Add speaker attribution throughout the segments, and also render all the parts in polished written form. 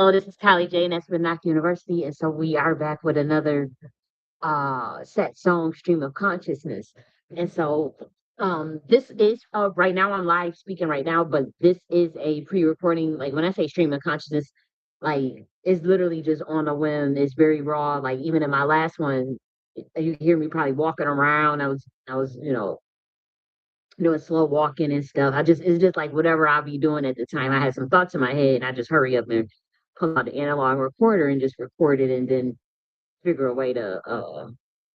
Speaker 1: Hello, this is Callie J.N.S. with Nakhti University, and so we are back with another set song stream of consciousness. And so this is right now I'm live speaking right now, but this is a pre-recording. Like when I say stream of consciousness, like it's literally just on a whim. It's very raw. Like even in my last one, you hear me probably walking around. I was doing slow walking and stuff. It's just like whatever I'll be doing at the time. I had some thoughts in my head and I just hurry up and pull out the analog recorder and just record it and then figure a way to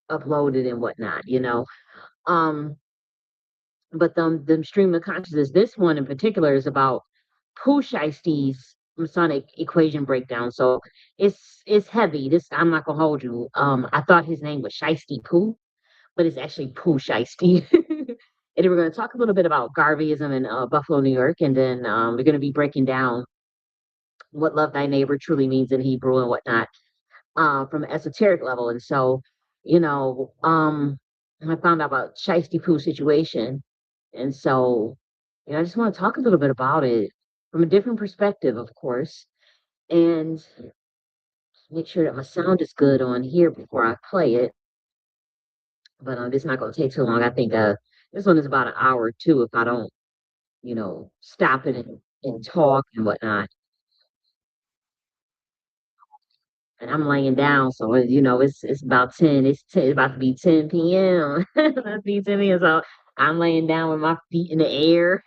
Speaker 1: upload it and whatnot. Um, but the stream of consciousness, this one in particular is about Pooh Shiesty's Masonic equation breakdown. So it's heavy. This I'm not gonna hold you. I thought his name was Shiesty Pooh, but it's actually Pooh Shiesty. And then we're going to talk a little bit about Garveyism in Buffalo, New York, and then we're going to be breaking down what love thy neighbor truly means in Hebrew and whatnot from an esoteric level. And so, you know, I found out about Shiesty Pooh situation, and so I just want to talk a little bit about it from a different perspective, of course, and make sure that my sound is good on here before I play it. But it's not going to take too long. I think this one is about an hour or two if I don't stop it and talk and whatnot. And I'm laying down, so it's about 10. It's about to be 10 p.m. About to be 10 p.m. So I'm laying down with my feet in the air,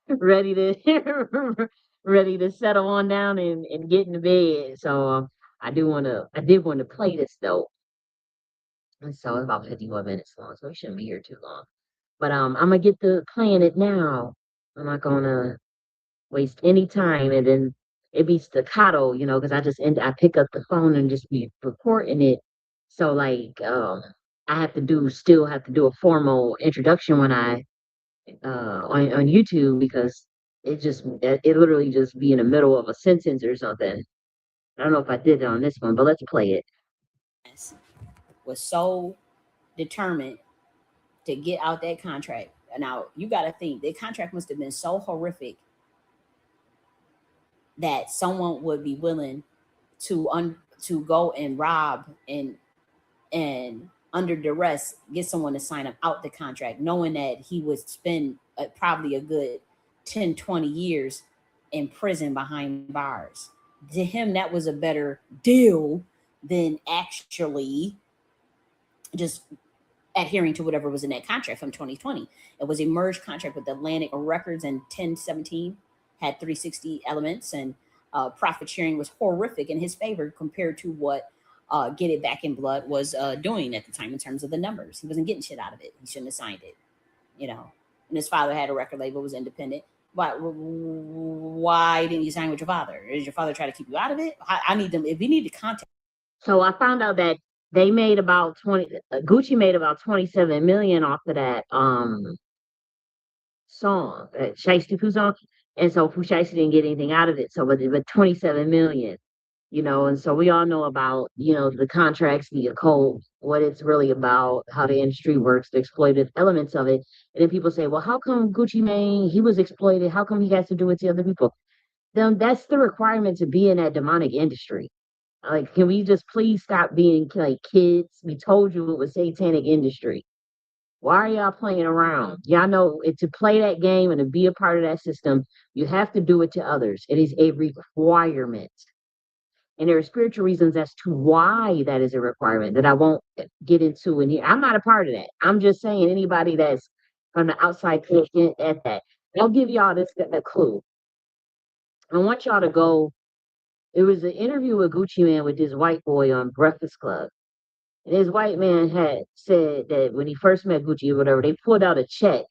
Speaker 1: ready to ready to settle on down and get into bed. So I did want to play this though. And so it's about 51 minutes long, so we shouldn't be here too long. But I'm gonna get to playing it now. I'm not gonna waste any time, and then it be staccato, because I pick up the phone and just be recording it. So like I still have to do a formal introduction when I on YouTube because it literally just be in the middle of a sentence or something. I don't know if I did it on this one, but let's play it.
Speaker 2: Was so determined to get out that contract. Now you got to think the contract must have been so horrific that someone would be willing to go and rob and under duress get someone to sign him out the contract, knowing that he would spend probably a good 10, 20 years in prison behind bars. To him, that was a better deal than actually just adhering to whatever was in that contract from 2020. It was a merged contract with Atlantic Records and 1017, had 360 elements, and profit sharing was horrific in his favor compared to what Get It Back in Blood was doing at the time in terms of the numbers. He wasn't getting shit out of it. He shouldn't have signed it, And his father had a record label, was independent. But why didn't you sign with your father? Did your father try to keep you out of it? I need them. If you need to contact.
Speaker 1: So I found out that they made about Gucci made about 27 million off of that song, that Shiesty Pooh song. And so Pooh Shiesty didn't get anything out of it. So but 27 million, and so we all know about, the contracts, the occult, what it's really about, how the industry works, the exploitive elements of it. And then people say, well, how come Gucci Mane, he was exploited? How come he has to do it to other people? Then that's the requirement to be in that demonic industry. Like, can we just please stop being like kids? We told you it was satanic industry. Why are y'all playing around? Y'all know to play that game and to be a part of that system, you have to do it to others. It is a requirement. And there are spiritual reasons as to why that is a requirement that I won't get into in here. I'm not a part of that. I'm just saying anybody that's from the outside looking at that. I'll give y'all a clue. I want y'all to go. It was an interview with Gucci Man with this white boy on Breakfast Club. And this white man had said that when he first met Gucci or whatever, they pulled out a check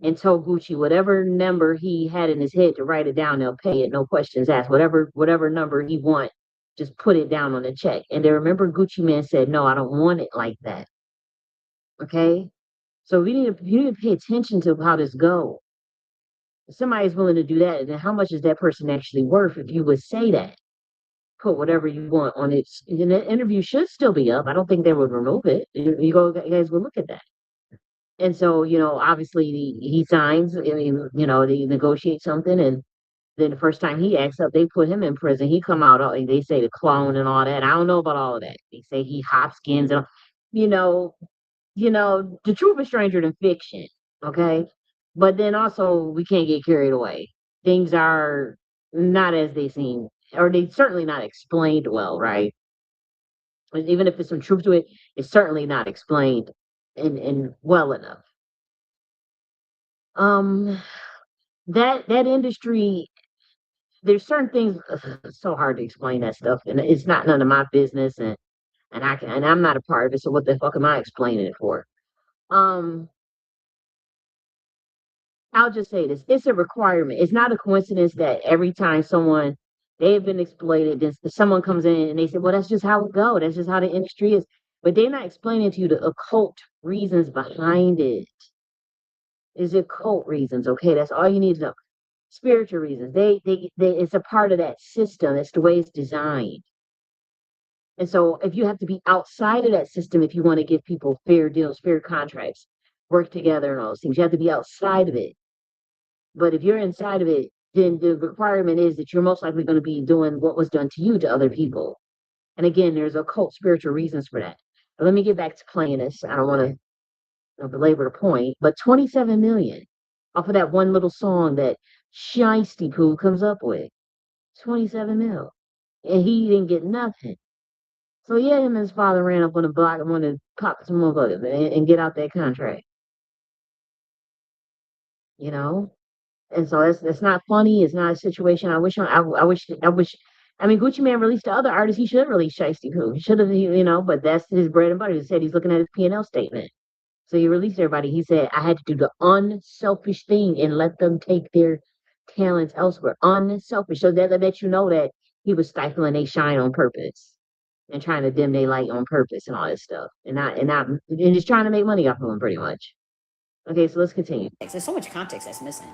Speaker 1: and told Gucci whatever number he had in his head to write it down, they'll pay it, no questions asked. Whatever number he want, just put it down on the check. And they remember Gucci Man said, no, I don't want it like that. Okay? So you need to pay attention to how this goes. If somebody's willing to do that, then how much is that person actually worth if you would say that? Put whatever you want on it. And the interview should still be up. I don't think they would remove it. You guys will look at that. And so, obviously he signs, they negotiate something and Then the first time he acts up, they put him in prison. He come out, they say the clone and all that. I don't know about all of that. They say he Hopkins and, you know, the truth is stranger than fiction. Okay. But then also we can't get carried away. Things are not as they seem, or they certainly not explained well, right? Even if there's some truth to it, it's certainly not explained in well enough. Um, that industry, there's certain things. It's so hard to explain that stuff, and it's not none of my business, and I'm not a part of it. So what the fuck am I explaining it for? Um, I'll just say this: it's a requirement. It's not a coincidence that every time they've been exploited, then someone comes in and they say, "Well, that's just how it goes. That's just how the industry is." But they're not explaining to you the occult reasons behind it. Is occult reasons? Okay, that's all you need to know. Spiritual reasons. It's a part of that system. It's the way it's designed. And so if you have to be outside of that system, if you want to give people fair deals, fair contracts, work together and all those things, you have to be outside of it. But if you're inside of it, then the requirement is that you're most likely going to be doing what was done to you to other people. And again, there's occult spiritual reasons for that. But let me get back to playing this. I don't want to belabor the point, but 27 million off of that one little song that Shiesty Pooh comes up with. 27 mil. And he didn't get nothing. So yeah, him and his father ran up on the block and wanted to pop some motherfuckers and get out that contract. You know? And so it's not funny. It's not a situation. I wish. I mean, Gucci Man released the other artists. He should have released Shiesty Pooh. He should have, but that's his bread and butter. He said he's looking at his P&L statement. So he released everybody. He said, I had to do the unselfish thing and let them take their talents elsewhere. Unselfish. So that let you know that he was stifling their shine on purpose and trying to dim their light on purpose and all this stuff. And just trying to make money off of them pretty much. Okay, so let's continue.
Speaker 2: There's so much context that's missing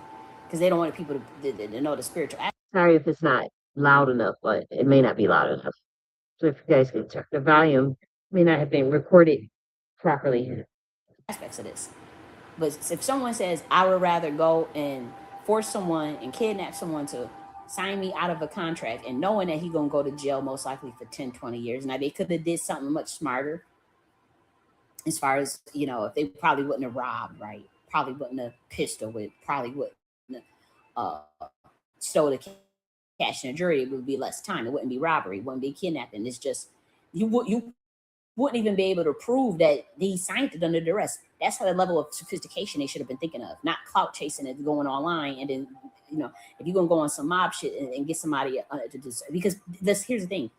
Speaker 2: because they don't want people to know the spiritual aspect.
Speaker 1: Sorry if it's not loud enough, but it may not be loud enough. So if you guys can check the volume, may not have been recorded properly.
Speaker 2: Aspects of this. But if someone says, I would rather go and force someone and kidnap someone to sign me out of a contract and knowing that he's going to go to jail most likely for 10, 20 years. Now, they could have did something much smarter as far as, if they probably wouldn't have robbed, right? Probably wouldn't have pistol with, probably wouldn't have stole the cash in a jury. It would be less time. It wouldn't be robbery. It wouldn't be kidnapping. It's just, you wouldn't even be able to prove that they signed it under duress. That's the level of sophistication they should have been thinking of, not clout chasing and going online. And then, if you're going to go on some mob shit and get somebody to do, because here's the thing.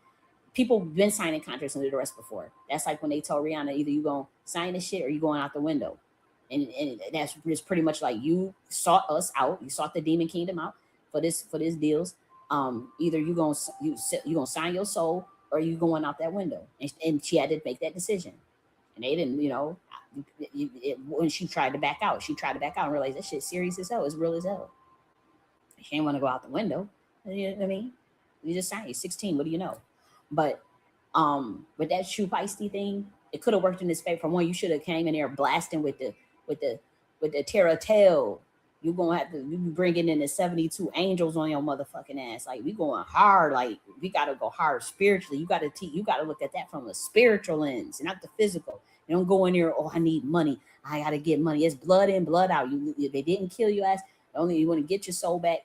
Speaker 2: People been signing contracts under duress before. That's like when they told Rihanna, either you going to sign this shit or you going out the window. And that's just pretty much like, you sought us out. You sought the demon kingdom out for this deals. Either you going to sign your soul or you going out that window. And she had to make that decision. And they didn't, when she tried to back out, and realized that shit serious as hell. It's real as hell. She didn't want to go out the window. You know what I mean? You just signed. You're 16. What do you know? But with that Pooh Shiesty thing, it could have worked in his favor. For one, you should have came in there blasting with the terror tale. You gonna have to be bringing in the 72 angels on your motherfucking ass. Like, we going hard. Like, we gotta go hard spiritually. You gotta look at that from a spiritual lens, not the physical. You don't go in there, oh, I need money. I gotta get money. It's blood in, blood out. They didn't kill your ass. Only you want to get your soul back.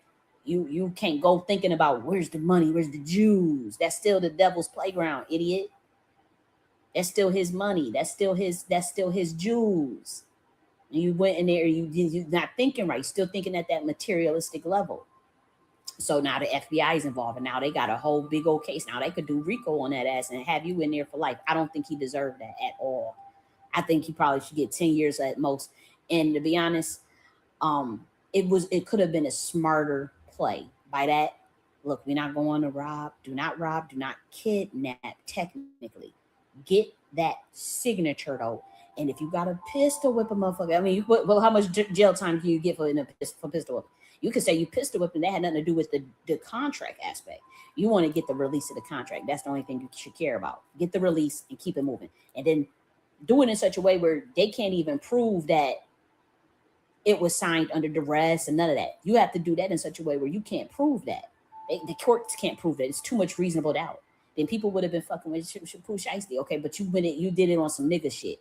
Speaker 2: You can't go thinking about where's the money, where's the Jews. That's still the devil's playground, idiot. That's still his money. That's still his Jews. And you went in there, you're not thinking right, still thinking at that materialistic level. So now the FBI is involved, and now they got a whole big old case. Now they could do RICO on that ass and have you in there for life. I don't think he deserved that at all. I think he probably should get 10 years at most. And to be honest, it could have been a smarter play. By that, look, we're not going to rob, do not kidnap, technically. Get that signature though. And if you got a pistol whip a motherfucker, I mean, well, how much jail time can you get for pistol whip? You could say you pistol whip, and that had nothing to do with the contract aspect. You want to get the release of the contract. That's the only thing you should care about. Get the release and keep it moving. And then do it in such a way where they can't even prove that it was signed under duress and none of that. You have to do that in such a way where you can't prove that. The courts can't prove that. It's too much reasonable doubt. Then people would have been fucking with Pooh Shiesty. Okay, but you did it on some nigga shit.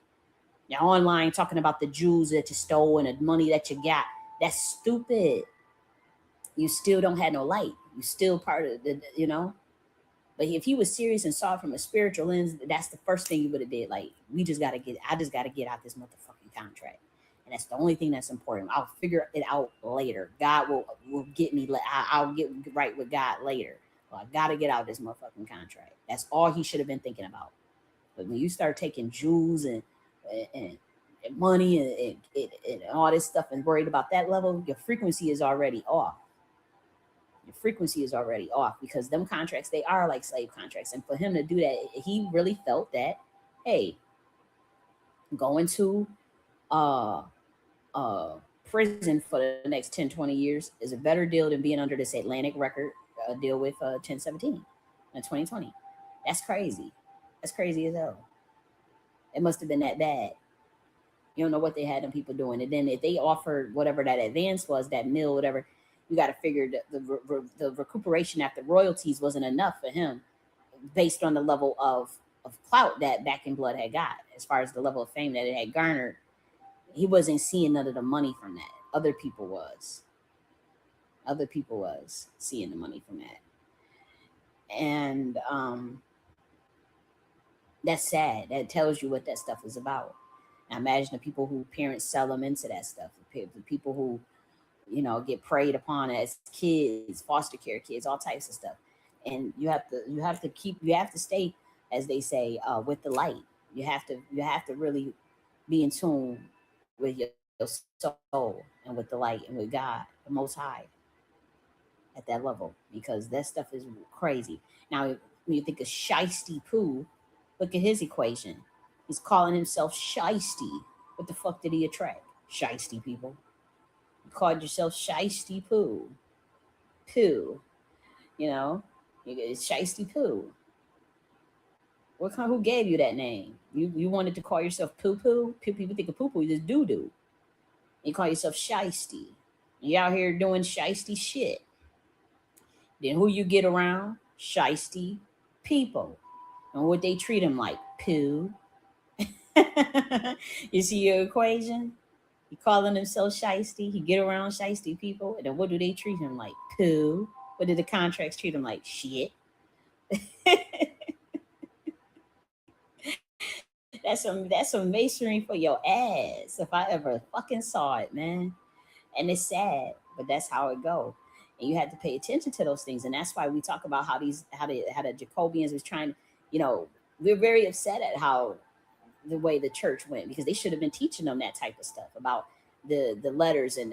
Speaker 2: You're online talking about the Jews that you stole and the money that you got. That's stupid. You still don't have no light. You still part of the, you know. But if he was serious and saw it from a spiritual lens, that's the first thing you would have did. Like, I just got to get out this motherfucking contract. And that's the only thing that's important. I'll figure it out later. God will get me. I'll get right with God later. Well, I got to get out this motherfucking contract. That's all he should have been thinking about. But when you start taking Jews and money and all this stuff and worried about that level, your frequency is already off. Your frequency is already off because them contracts, they are like slave contracts. And for him to do that, he really felt that, hey, going to prison for the next 10, 20 years is a better deal than being under this Atlantic record deal with 1017 in 2020. That's crazy. That's crazy as hell. It must have been that bad. You don't know what they had them people doing. And then if they offered whatever that advance was, that meal, whatever, you got to figure the recuperation after royalties wasn't enough for him based on the level of clout that Back in Blood had got, as far as the level of fame that it had garnered. He wasn't seeing none of the money from that. Other people was seeing the money from that. And that's sad. That tells you what that stuff is about. Now imagine the people who parents sell them into that stuff. The people who, you know, get preyed upon as kids, foster care kids, all types of stuff. And you have to stay, as they say, with the light. You have to really be in tune with your soul and with the light and with God, the Most High, at that level, because that stuff is crazy. Now, when you think of Shiesty Pooh, look at his equation. He's calling himself Shiesty. What the fuck did he attract? Shiesty people. You called yourself Shiesty Pooh. Pooh. You know, it's Shiesty Pooh. Who gave you that name? You wanted to call yourself Poo Poo? People think of Poo Poo, you just doo-doo. You call yourself Shiesty. You out here doing Shiesty shit. Then who you get around? Shiesty people. And what they treat him like? Pooh. You see your equation? He calling himself Shiesty. He get around Shiesty people. And then what do they treat him like? Pooh. What do the contracts treat him like? Shit. That's some masonry for your ass. If I ever fucking saw it, man. And it's sad, but that's how it go. And you have to pay attention to those things. And that's why we talk about how the Jacobians was trying, you know, we're very upset at how the way the church went, because they should have been teaching them that type of stuff about the letters and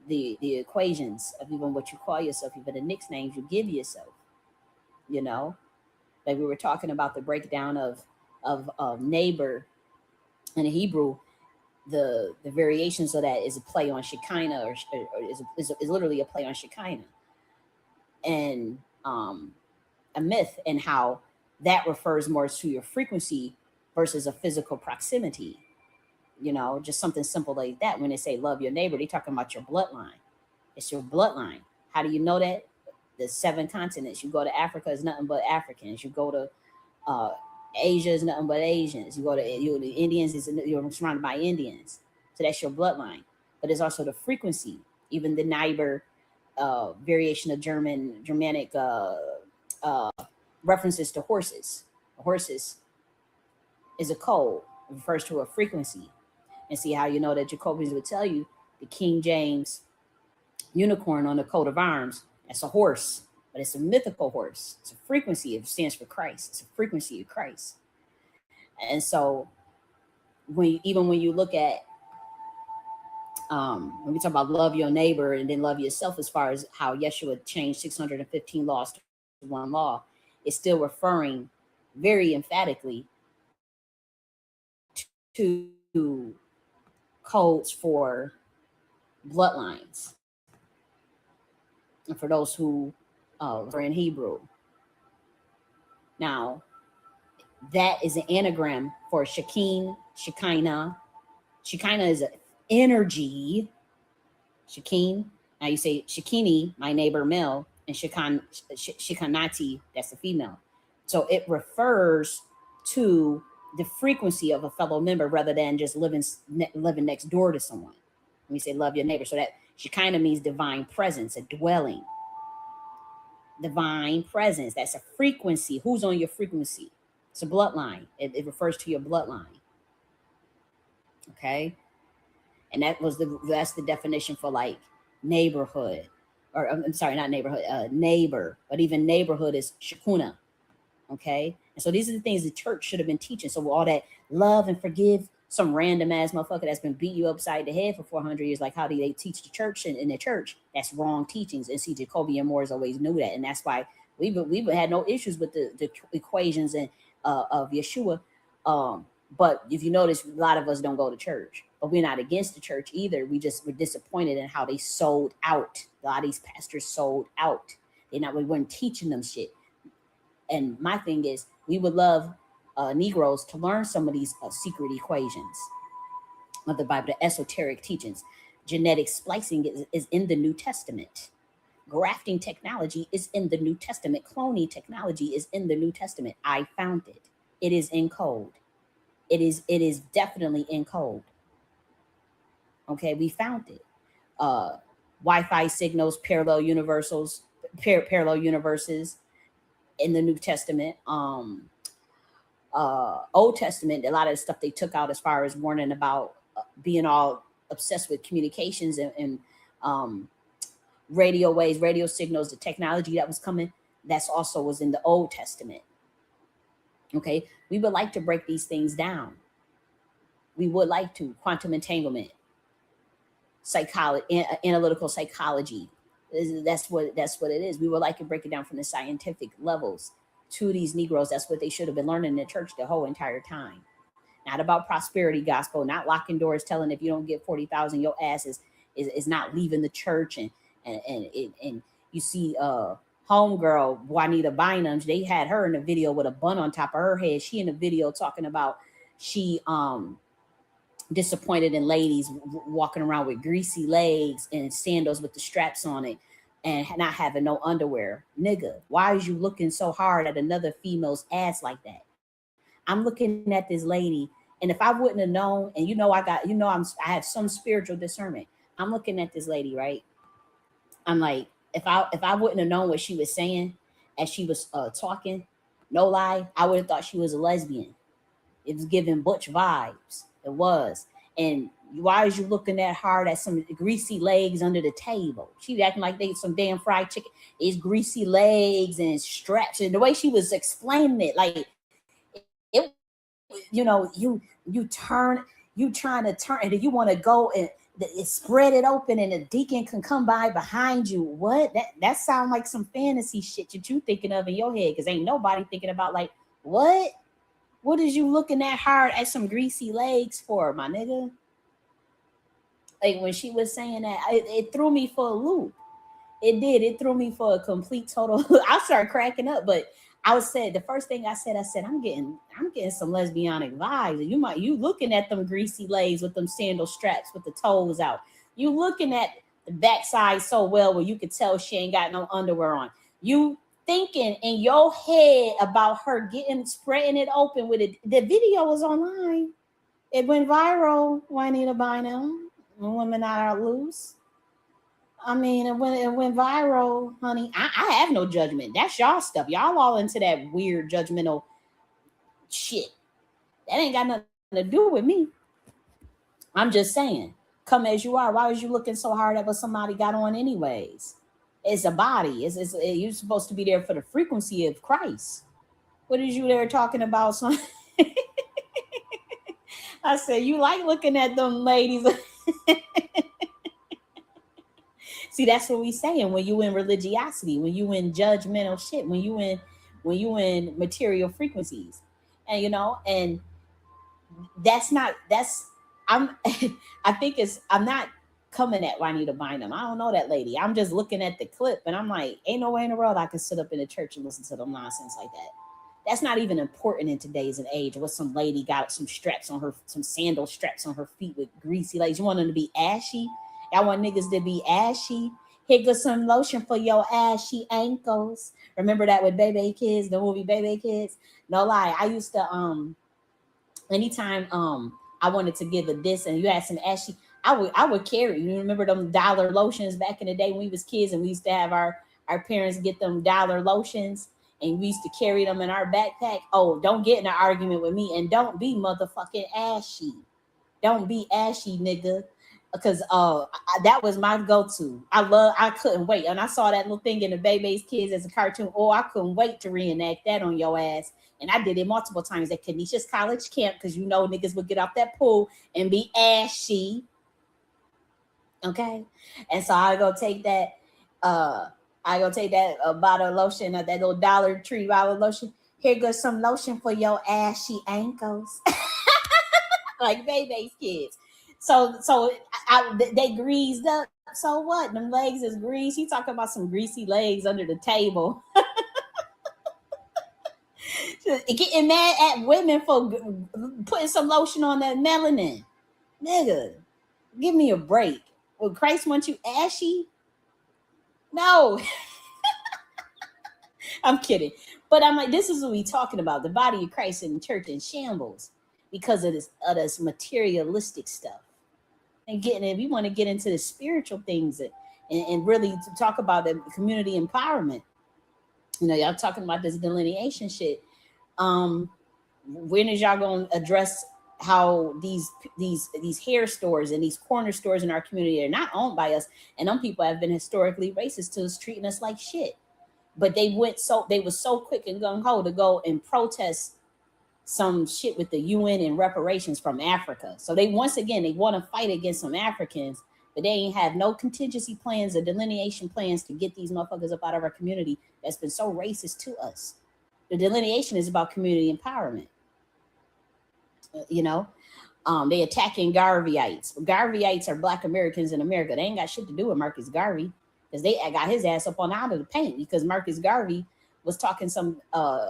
Speaker 2: the equations of even what you call yourself, even the nicknames you give yourself. You know, like we were talking about the breakdown of neighbor in Hebrew. The variations of that is a play on Shekinah, or is literally a play on Shekinah, and a myth, and how that refers more to your frequency versus a physical proximity. You know, just something simple like that. When they say love your neighbor, they're talking about your bloodline. It's your bloodline. How do you know that? The 7 continents. You go to Africa, is nothing but Africans. You go to Asia, is nothing but Asians. You go to the Indians, you're surrounded by Indians. So that's your bloodline. But it's also the frequency. Even the neighbor variation of Germanic references to horses. Horses is a code. It refers to a frequency. And see how you know that Jacobians would tell you the King James unicorn on the coat of arms, that's a horse, but it's a mythical horse. It's a frequency. It stands for Christ. It's a frequency of Christ. And so when you look at when we talk about love your neighbor and then love yourself, as far as how Yeshua changed 615 laws to one law, it's still referring very emphatically to codes for bloodlines. And for those who are in Hebrew. Now, that is an anagram for Shekinah. Shekinah is an energy. Shakeen. Now you say Shakini, my neighbor male, and Shikanati, that's the female. So it refers to the frequency of a fellow member rather than just living next door to someone. When we say love your neighbor, so that Shekinah means divine presence, a dwelling. Divine presence. That's a frequency. Who's on your frequency? It's a bloodline. It refers to your bloodline. Okay. And that's the definition for like neighborhood, or I'm sorry, not neighborhood, neighbor, but even neighborhood is shakuna. Okay. And so these are the things the church should have been teaching. So all that love and forgive some random ass motherfucker that's been beat you upside the head for 400 years. Like, how do they teach the church in the church? That's wrong teachings. And see, Jacoby and Moores always knew that. And that's why we've had no issues with the equations and of Yeshua. But if you notice, a lot of us don't go to church, but we're not against the church either. We're disappointed in how they sold out. A lot of these pastors sold out. We weren't teaching them shit. And my thing is, we would love Negroes to learn some of these secret equations of the Bible, the esoteric teachings. Genetic splicing is in the New Testament. Grafting technology is in the New Testament. Cloning technology is in the New Testament. I found it. It is in code. It is definitely in code. Okay, we found it. Wi-Fi signals, parallel universes in the New Testament. Old Testament, a lot of the stuff they took out as far as warning about being all obsessed with communications and radio waves, radio signals, the technology that was coming, that's also was in the Old Testament. Okay, we would like to break these things down. We would like to. Quantum entanglement, psychology, analytical psychology. That's what it is. We would like to break it down from the scientific levels to these Negroes. That's what they should have been learning in the church the whole entire time. Not about prosperity gospel, not locking doors, telling if you don't get 40,000, your ass is not leaving the church. And you see homegirl Juanita Bynum, they had her in the video with a bun on top of her head. She in the video talking about she disappointed in ladies walking around with greasy legs and sandals with the straps on it and not having no underwear. Nigga, why is you looking so hard at another female's ass like that? I'm looking at this lady, and if I wouldn't have known, and I have some spiritual discernment. I'm looking at this lady, right? I'm like, if I wouldn't have known what she was saying as she was talking, no lie, I would have thought she was a lesbian. It was giving butch vibes. It was. And why is you looking that hard at some greasy legs under the table? She acting like they some damn fried chicken. It's greasy legs and straps. And the way she was explaining it, like it, you trying to turn, and you want to go and spread it open, and the deacon can come by behind you. What? That sound like some fantasy shit that you thinking of in your head, because ain't nobody thinking about like what? What is you looking that hard at some greasy legs for, my nigga? Like when she was saying that, it threw me for a loop. It did. It threw me for a complete total. I started cracking up, but the first thing I said, I'm getting some lesbianic vibes. You looking at them greasy legs with them sandal straps with the toes out. You looking at the backside so well where you could tell she ain't got no underwear on. You thinking in your head about her spreading it open with it. The video was online. It went viral. Juanita Bynum. Women are loose. I mean, it went viral, honey. I have no judgment. That's y'all stuff. Y'all all into that weird judgmental shit. That ain't got nothing to do with me. I'm just saying, come as you are. Why was you looking so hard at what somebody got on anyways? It's a body. You're supposed to be there for the frequency of Christ. What is you there talking about? I said, you like looking at them ladies. See, that's what we saying when you in religiosity, when you in judgmental shit, when you in material frequencies, and I'm not coming at Juanita Bynum. I don't know that lady. I'm just looking at the clip and I'm like, ain't no way in the world I can sit up in a church and listen to them nonsense like that. That's not even important in today's and age. What some lady got some straps on her, some sandal straps on her feet with greasy legs. You want them to be ashy Y'all want niggas to be ashy. Here goes some lotion for your ashy ankles. Remember that with Baby Kids, the movie Baby Kids? No lie. I used to anytime I wanted to give a diss and you had some ashy, I would carry. You remember them dollar lotions back in the day when we was kids and we used to have our parents get them dollar lotions and we used to carry them in our backpack. Oh, don't get in an argument with me and don't be motherfucking ashy. Don't be ashy, nigga. Because that was my go-to. I couldn't wait. And I saw that little thing in the Baby's Kids as a cartoon. Oh, I couldn't wait to reenact that on your ass. And I did it multiple times at Kenesha's college camp because you know niggas would get off that pool and be ashy. Okay. And so I go take that bottle of lotion, that little Dollar Tree bottle of lotion. Here goes some lotion for your ashy ankles. Like Baby's Kids. So they greased up. So what? Them legs is greased. He talking about some greasy legs under the table. Getting mad at women for putting some lotion on that melanin. Nigga, give me a break. Would Christ want you ashy? No. I'm kidding. But I'm like, this is what we talking about. The body of Christ in the church in shambles because of this materialistic stuff. And getting it, we want to get into the spiritual things and really to talk about the community empowerment. You know, y'all talking about this delineation shit. When is y'all going to address how these hair stores and these corner stores in our community are not owned by us, and them people have been historically racist to us, treating us like shit. But they were so quick and gung ho to go and protest some shit with the UN and reparations from Africa. So they want to fight against some Africans, but they ain't have no contingency plans or delineation plans to get these motherfuckers up out of our community that's been so racist to us. The delineation is about community empowerment. You know, they attacking Garveyites. Garveyites are Black Americans in America. They ain't got shit to do with Marcus Garvey because they got his ass up on out of the paint because Marcus Garvey was talking some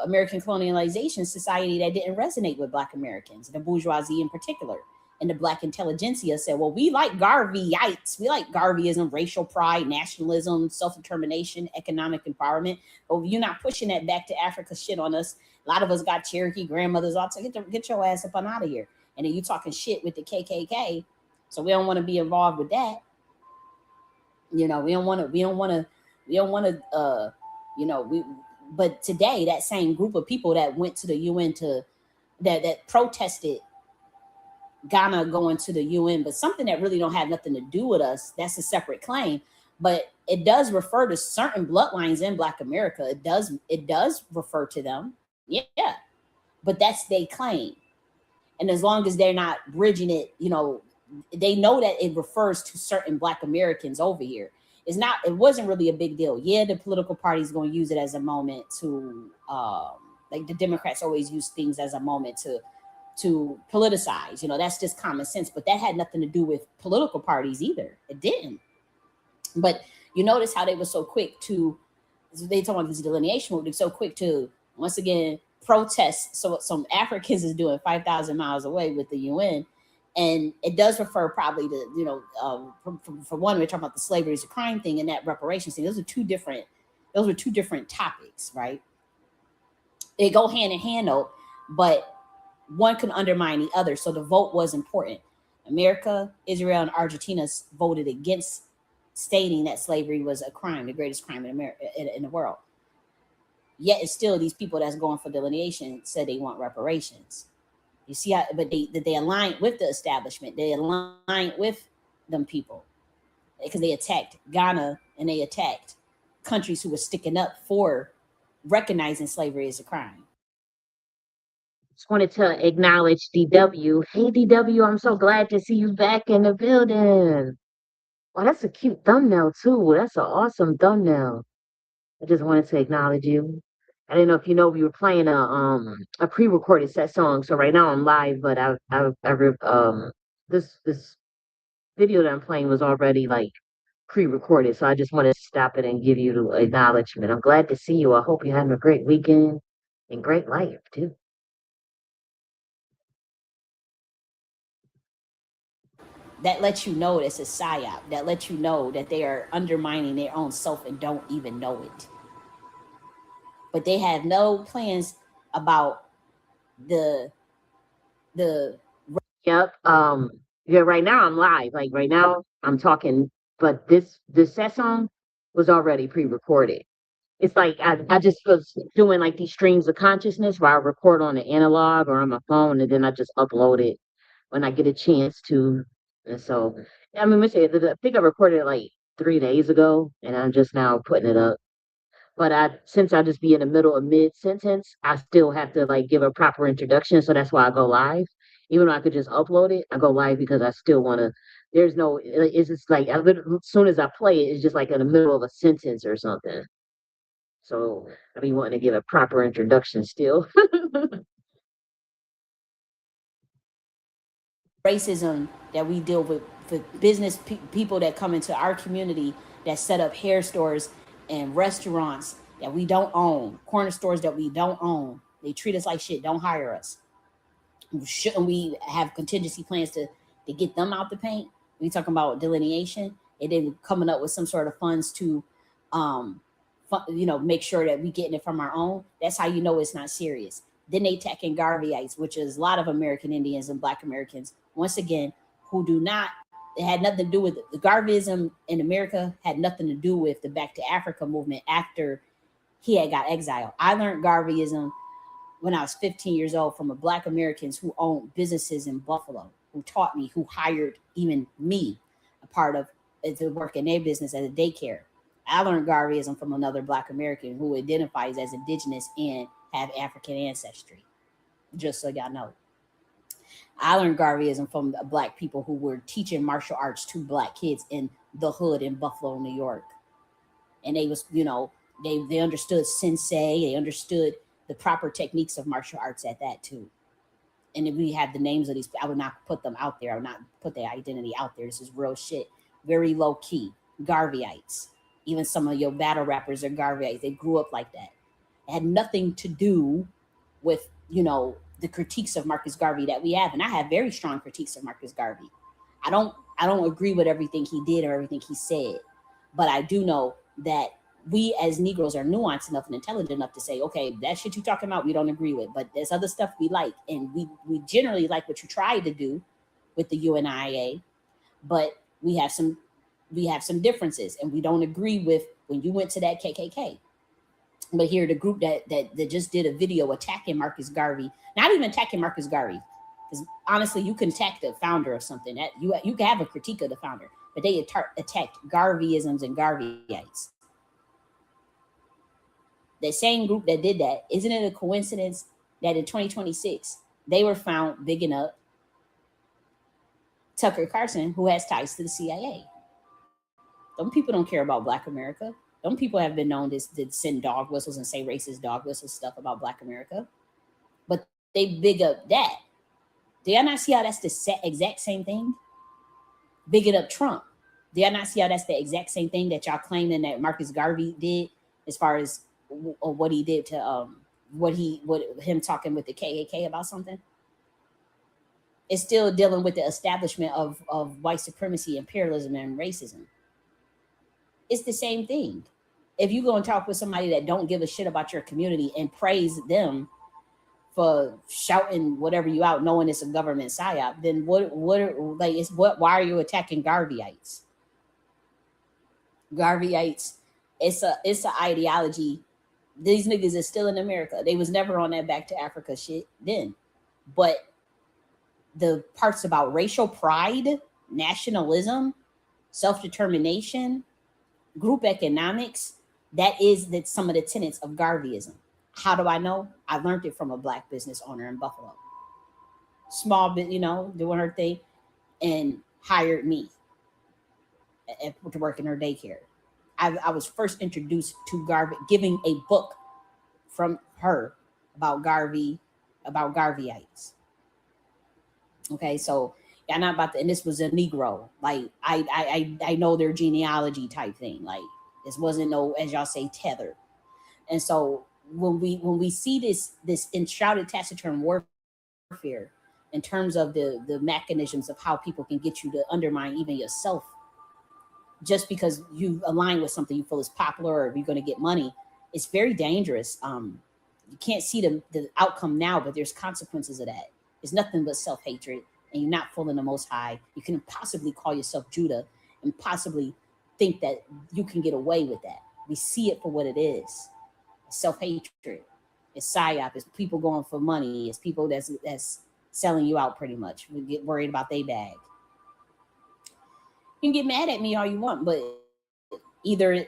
Speaker 2: American colonialization society that didn't resonate with Black Americans, the bourgeoisie in particular. And the Black intelligentsia said, well, we like Garveyites. We like Garveyism, racial pride, nationalism, self-determination, economic empowerment. But you're not pushing that back to Africa shit on us. A lot of us got Cherokee grandmothers. All to get your ass up and out of here. And then you talking shit with the KKK. So we don't want to be involved with that. You know, we don't want to, but today that same group of people that went to the UN that protested Ghana going to the UN, but something that really don't have nothing to do with us, that's a separate claim. But it does refer to certain bloodlines in Black America. It does refer to them. Yeah. But that's their claim. And as long as they're not bridging it, you know, they know that it refers to certain Black Americans over here. It wasn't really a big deal. Yeah, the political party's going to use it as a moment to, like the Democrats always use things as a moment to politicize. You know, that's just common sense. But that had nothing to do with political parties either. It didn't. But you notice how they were so quick to, they talk about this delineation move, they're so quick to, once again, protest. So some Africans is doing 5,000 miles away with the UN. And it does refer probably to, you know, for one, we're talking about the slavery is a crime thing and that reparations thing. Those were two different topics, right? They go hand in hand though, but one can undermine the other. So the vote was important. America, Israel, and Argentina voted against stating that slavery was a crime, the greatest crime in America, in the world. Yet it's still these people that's going for delineation said they want reparations. You see how, but they aligned with the establishment. They aligned with them people because they attacked Ghana and they attacked countries who were sticking up for recognizing slavery as a crime.
Speaker 1: Just wanted to acknowledge DW. Hey, DW, I'm so glad to see you back in the building. Oh, that's a cute thumbnail too. That's an awesome thumbnail. I just wanted to acknowledge you. I didn't know if you know we were playing a pre-recorded set song. So right now I'm live, but this video that I'm playing was already like pre-recorded. So I just wanted to stop it and give you the acknowledgement. I'm glad to see you. I hope you're having a great weekend and great life too.
Speaker 2: that lets you know it's a psyop. That lets you know that they are undermining their own self and don't even know it. But they have no plans about the
Speaker 1: Yep. Yeah, right now I'm live. Like right now I'm talking, but this set song was already pre-recorded. It's like I just was doing like these streams of consciousness where I record on the analog or on my phone and then I just upload it when I get a chance to. And so I mean, I think I recorded it like 3 days ago and I'm just now putting it up. But since I just be in the middle of mid sentence, I still have to like give a proper introduction. So that's why I go live. Even though I could just upload it, I go live because I still want to. There's no. It's just like as soon as I play it, it's just like in the middle of a sentence or something. So I be wanting to give a proper introduction still.
Speaker 2: racism that we deal with business people that come into our community that set up hair stores and restaurants that we don't own, corner stores that we don't own. They treat us like shit, don't hire us. Shouldn't we have contingency plans to get them out the paint? We talking about delineation and then coming up with some sort of funds to make sure that we getting it from our own. That's how you know it's not serious. Then they attacking Garveyites, which is a lot of American Indians and Black Americans, once again, who do not, it had nothing to do with the Garveyism in America, had nothing to do with the Back to Africa movement after he had got exiled. I learned Garveyism when I was 15 years old from a Black Americans who owned businesses in Buffalo, who taught me, who hired even me, a part of to work in their business as a daycare. I learned Garveyism from another Black American who identifies as indigenous and have African ancestry, just so y'all know. I learned Garveyism from Black people who were teaching martial arts to Black kids in the hood in Buffalo, New York. And they was, they understood sensei, they understood the proper techniques of martial arts at that too. And if we had the names of these, I would not put them out there. I would not put their identity out there. This is real shit. Very low key. Garveyites. Even some of your battle rappers are Garveyites. They grew up like that. It had nothing to do with, the critiques of Marcus Garvey that we have. And I have very strong critiques of Marcus Garvey. I don't agree with everything he did or everything he said. But I do know that we as Negroes are nuanced enough and intelligent enough to say, okay, that shit you talking about, we don't agree with, but there's other stuff we like. And we generally like what you tried to do with the UNIA, but we have some differences and we don't agree with when you went to that KKK. But here, the group that just did a video attacking Marcus Garvey, not even attacking Marcus Garvey, because honestly, you can attack the founder of something. That you can have a critique of the founder, but they attacked Garveyisms and Garveyites. The same group that did that, isn't it a coincidence that in 2026 they were found bigging up Tucker Carlson, who has ties to the CIA? Them people don't care about Black America. Them people have been known to send dog whistles and say racist dog whistle stuff about Black America, but they big up that. Do y'all not see how that's the exact same thing? Bigging up Trump. Do y'all not see how that's the exact same thing that y'all claiming that Marcus Garvey did as far as what he did to what him talking with the KKK about something? It's still dealing with the establishment of white supremacy, imperialism, and racism. It's the same thing. If you go and talk with somebody that don't give a shit about your community and praise them for shouting whatever you out, knowing it's a government psyop, then why are you attacking Garveyites? Garveyites, it's an ideology. These niggas is still in America. They was never on that Back to Africa shit then. But the parts about racial pride, nationalism, self-determination, group economics, that's some of the tenets of Garveyism. How do I know? I learned it from a Black business owner in Buffalo. Small bit, doing her thing, and hired me to work in her daycare. I was first introduced to Garvey, giving a book from her about Garveyites. Okay, so y'all not about to, and this was a Negro. Like I know their genealogy type thing. Like this wasn't no, as y'all say, tethered. And so when we see this enshrouded taciturn warfare in terms of the mechanisms of how people can get you to undermine even yourself, just because you align with something you feel is popular or you're going to get money. It's very dangerous. You can't see the outcome now, but there's consequences of that. It's nothing but self-hatred, and you're not full in the Most High. You can possibly call yourself Judah and possibly think that you can get away with that. We see it for what it is. It's self-hatred. It's psyop. It's people going for money. It's people that's selling you out pretty much. We get worried about their bag. You can get mad at me all you want, but either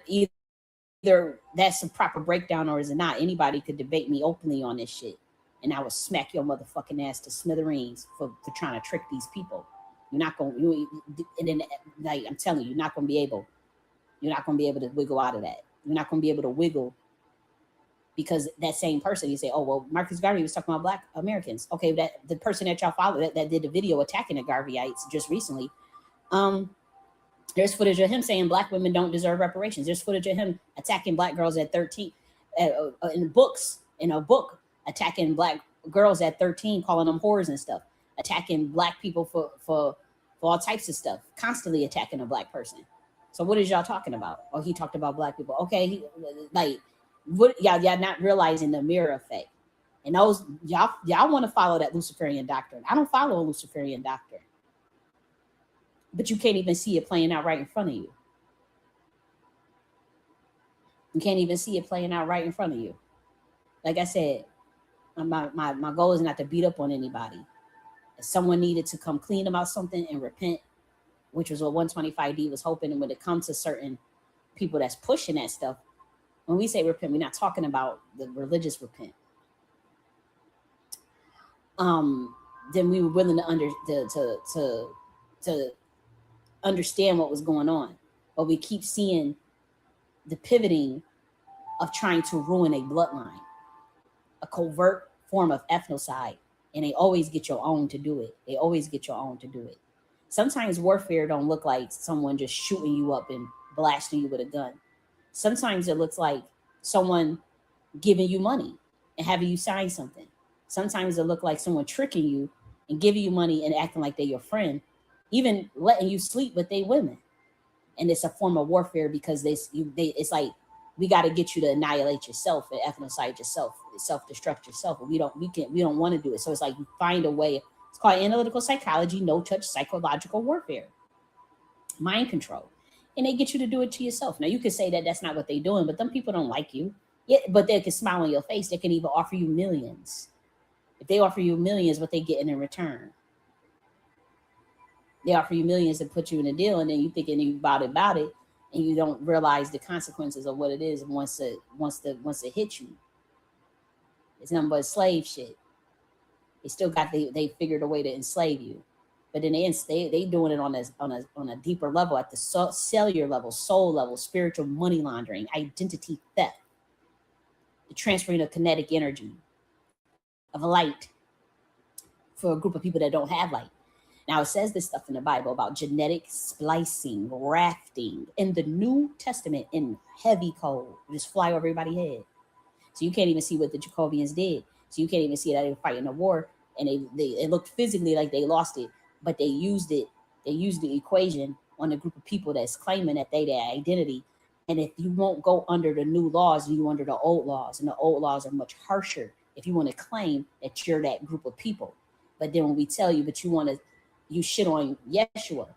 Speaker 2: that's a proper breakdown or is it not. Anybody could debate me openly on this shit, and I would smack your motherfucking ass to smithereens for trying to trick these people. You're not going to, and then, like I'm telling you, you're not going to be able to wiggle out of that. You're not going to be able to wiggle, because that same person, you say, oh, well, Marcus Garvey was talking about Black Americans. Okay, that the person that y'all follow that did the video attacking the Garveyites just recently, there's footage of him saying Black women don't deserve reparations. There's footage of him attacking Black girls at 13, in a book, attacking Black girls at 13, calling them whores and stuff, attacking Black people for all types of stuff, constantly attacking a Black person. So what is y'all talking about? Oh, he talked about Black people. Okay, what y'all not realizing the mirror effect. And those y'all want to follow that Luciferian doctrine. I don't follow a Luciferian doctrine. But you can't even see it playing out right in front of you. You can't even see it playing out right in front of you. Like I said, my goal is not to beat up on anybody. If someone needed to come clean about something and repent, which was what 125D was hoping, and when it comes to certain people that's pushing that stuff, when we say repent, we're not talking about the religious repent. Then we were willing to understand what was going on, but we keep seeing the pivoting of trying to ruin a bloodline, a covert form of ethnocide, and they always get your own to do it. They always get your own to do it. Sometimes warfare don't look like someone just shooting you up and blasting you with a gun. Sometimes it looks like someone giving you money and having you sign something. Sometimes it looks like someone tricking you and giving you money and acting like they're your friend, even letting you sleep with their women. And it's a form of warfare, because it's like, we got to get you to annihilate yourself and ethnocide yourself, self-destruct yourself. But we don't want to do it. So it's like you find a way. It's called analytical psychology, no-touch psychological warfare, mind control. And they get you to do it to yourself. Now, you could say that that's not what they're doing, but them people don't like you. Yeah, but they can smile on your face. They can even offer you millions. If they offer you millions, what they getting in return? They offer you millions to put you in a deal, and then you thinking about it, and you don't realize the consequences of what it is once it hits you. It's nothing but slave shit. They still got they figured a way to enslave you, but then they doing it on a deeper level, at the cellular level, soul level, spiritual money laundering, identity theft, the transferring of kinetic energy, of light, for a group of people that don't have light. Now, it says this stuff in the Bible about genetic splicing, grafting in the New Testament in heavy code. Just fly over everybody's head. So you can't even see what the Jacobians did. So you can't even see that they were fighting a war, and it looked physically like they lost it, but they used it. They used the equation on a group of people that's claiming that they their identity. And if you won't go under the new laws, you under the old laws, and the old laws are much harsher if you want to claim that you're that group of people. But then when we tell you, but you shit on Yeshua,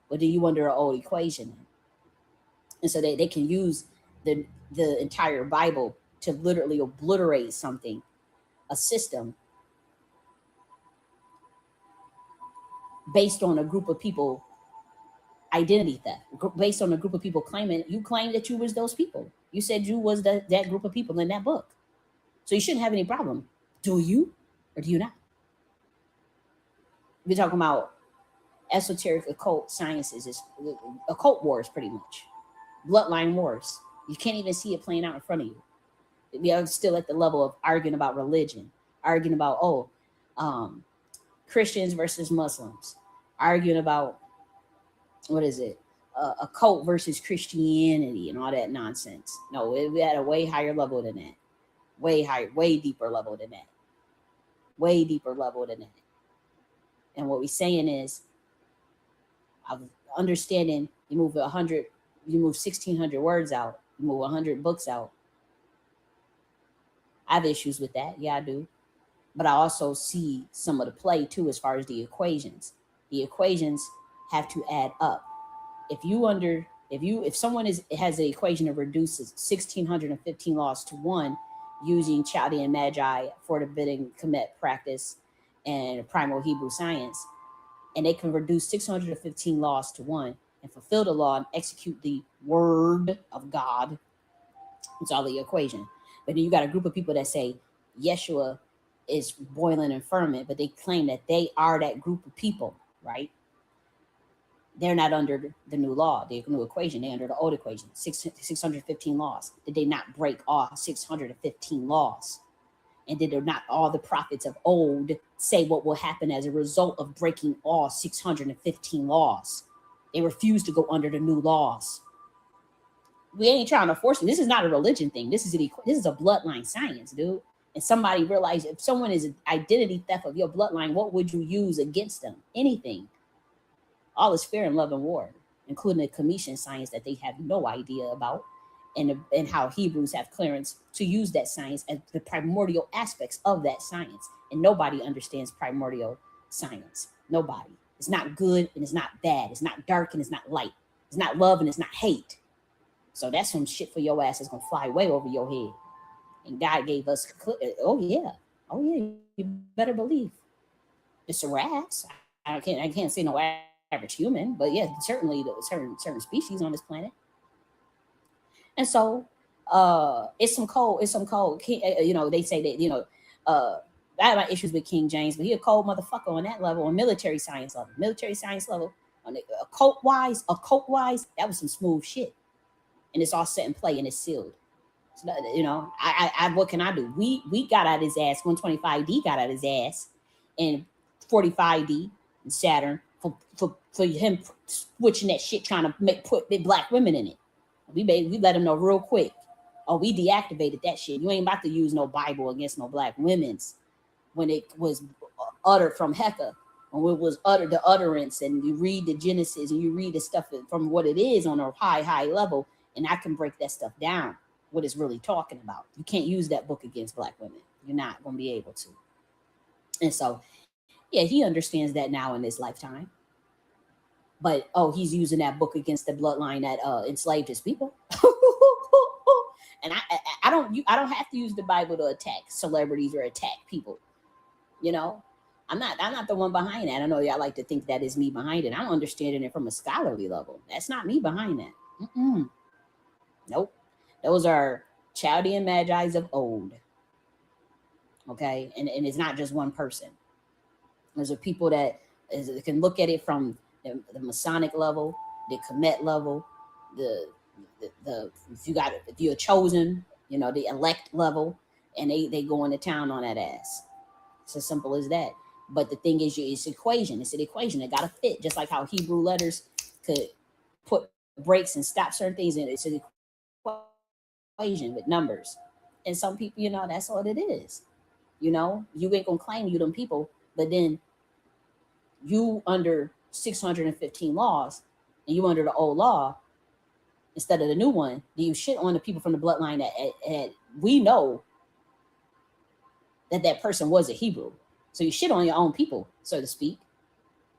Speaker 2: but then you under an old equation. And so they can use the entire Bible to literally obliterate something, a system, based on a group of people identity theft, based on a group of people claiming, you claim that you was those people. You said you was that group of people in that book. So you shouldn't have any problem. Do you, or do you not? We're talking about esoteric occult sciences, is occult wars, pretty much bloodline wars. You can't even see it playing out in front of you. We are still at the level of arguing about religion, arguing about Christians versus Muslims, arguing about what is it, a cult versus Christianity and all that nonsense. No, we had a way higher level than that, way higher, way deeper level than that, way deeper level than that. And what we're saying is, of understanding you move 100, you move 1,600 words out, you move 100 books out. I have issues with that. Yeah, I do. But I also see some of the play too, as far as the equations. The equations have to add up. If someone has an equation that reduces 1,615 laws to one using Chaldean Magi, forbidding Kemet practice, and primal Hebrew science, and they can reduce 615 laws to one and fulfill the law and execute the word of God, it's all the equation. But then you got a group of people that say Yeshua is boiling and ferment, but they claim that they are that group of people, right? They're not under the new law, the new equation. They're under the old equation, 615 laws. Did they not break all 615 laws? And did not all the prophets of old say what will happen as a result of breaking all 615 laws? They refuse to go under the new laws. We ain't trying to force them. This is not a religion thing. This is a bloodline science, dude. And somebody realized if someone is an identity theft of your bloodline, what would you use against them? Anything. All is fair in love and war, including the Commission science that they have no idea about, and how Hebrews have clearance to use that science as the primordial aspects of that science. And nobody understands primordial science. Nobody. It's not good and it's not bad. It's not dark and it's not light. It's not love and it's not hate. So that's some shit for your ass that's going to fly way over your head. And God gave us, oh yeah, you better believe. It's a rats. I can't say no average human, but yeah, certainly the certain species on this planet. And so it's some cold. You know, they say that, you know, I have my issues with King James, but he a cold motherfucker on that level, on military science level, on the occult wise, that was some smooth shit. And it's all set in play and it's sealed. So, you know, I what can I do? We got out his ass. 125D got out his ass, and 45D and Saturn for him switching that shit, trying to put the black women in it. We let him know real quick. Oh, we deactivated that shit. You ain't about to use no Bible against no black women's when it was uttered from Hecca, when it was uttered, the utterance, and you read the Genesis and you read the stuff from what it is on a high level, and I can break that stuff down. What it's really talking about. You can't use that book against black women. You're not going to be able to. And so, yeah, he understands that now in his lifetime. But he's using that book against the bloodline that enslaved his people. And I don't have to use the Bible to attack celebrities or attack people. You know, I'm not the one behind that. I know y'all like to think that is me behind it. I'm understanding it from a scholarly level. That's not me behind that. Nope. Those are Chaldean Magi's of old. Okay. And it's not just one person. Those are people that can look at it from the Masonic level, the Kemet level, the if you're chosen, you know, the elect level, and they go into town on that ass. It's as simple as that. But the thing is, it's equation. It's an equation. It got to fit, just like how Hebrew letters could put breaks and stop certain things. And it's an equation with numbers. And some people, you know, that's all it is. You know, you ain't gonna claim you them people, but then you under 615 laws and you under the old law instead of the new one, do you shit on the people from the bloodline that we know that person was a Hebrew. So you shit on your own people, so to speak,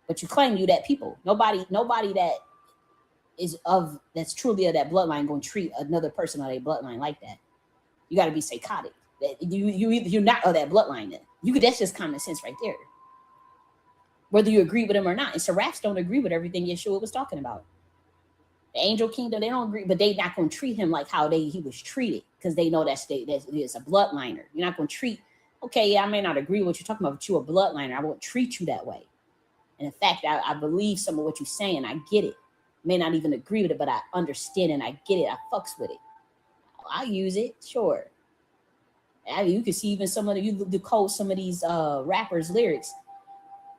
Speaker 2: but you claim you that people. Nobody that is that's truly of that bloodline going to treat another person of their bloodline like that. You got to be psychotic. That you're not of that bloodline. Then that's just common sense right there. Whether you agree with him or not, and Seraphs don't agree with everything Yeshua was talking about. The angel kingdom, they don't agree, but they not going to treat him like how he was treated, because they know that's a bloodliner. You're not going to treat. Okay, yeah, I may not agree with what you're talking about, but you're a bloodliner. I won't treat you that way. And in fact, I believe some of what you're saying. I get it. May not even agree with it, but I understand and I get it. I fucks with it. I use it, sure. You can see even some of you decode some of these rappers' lyrics,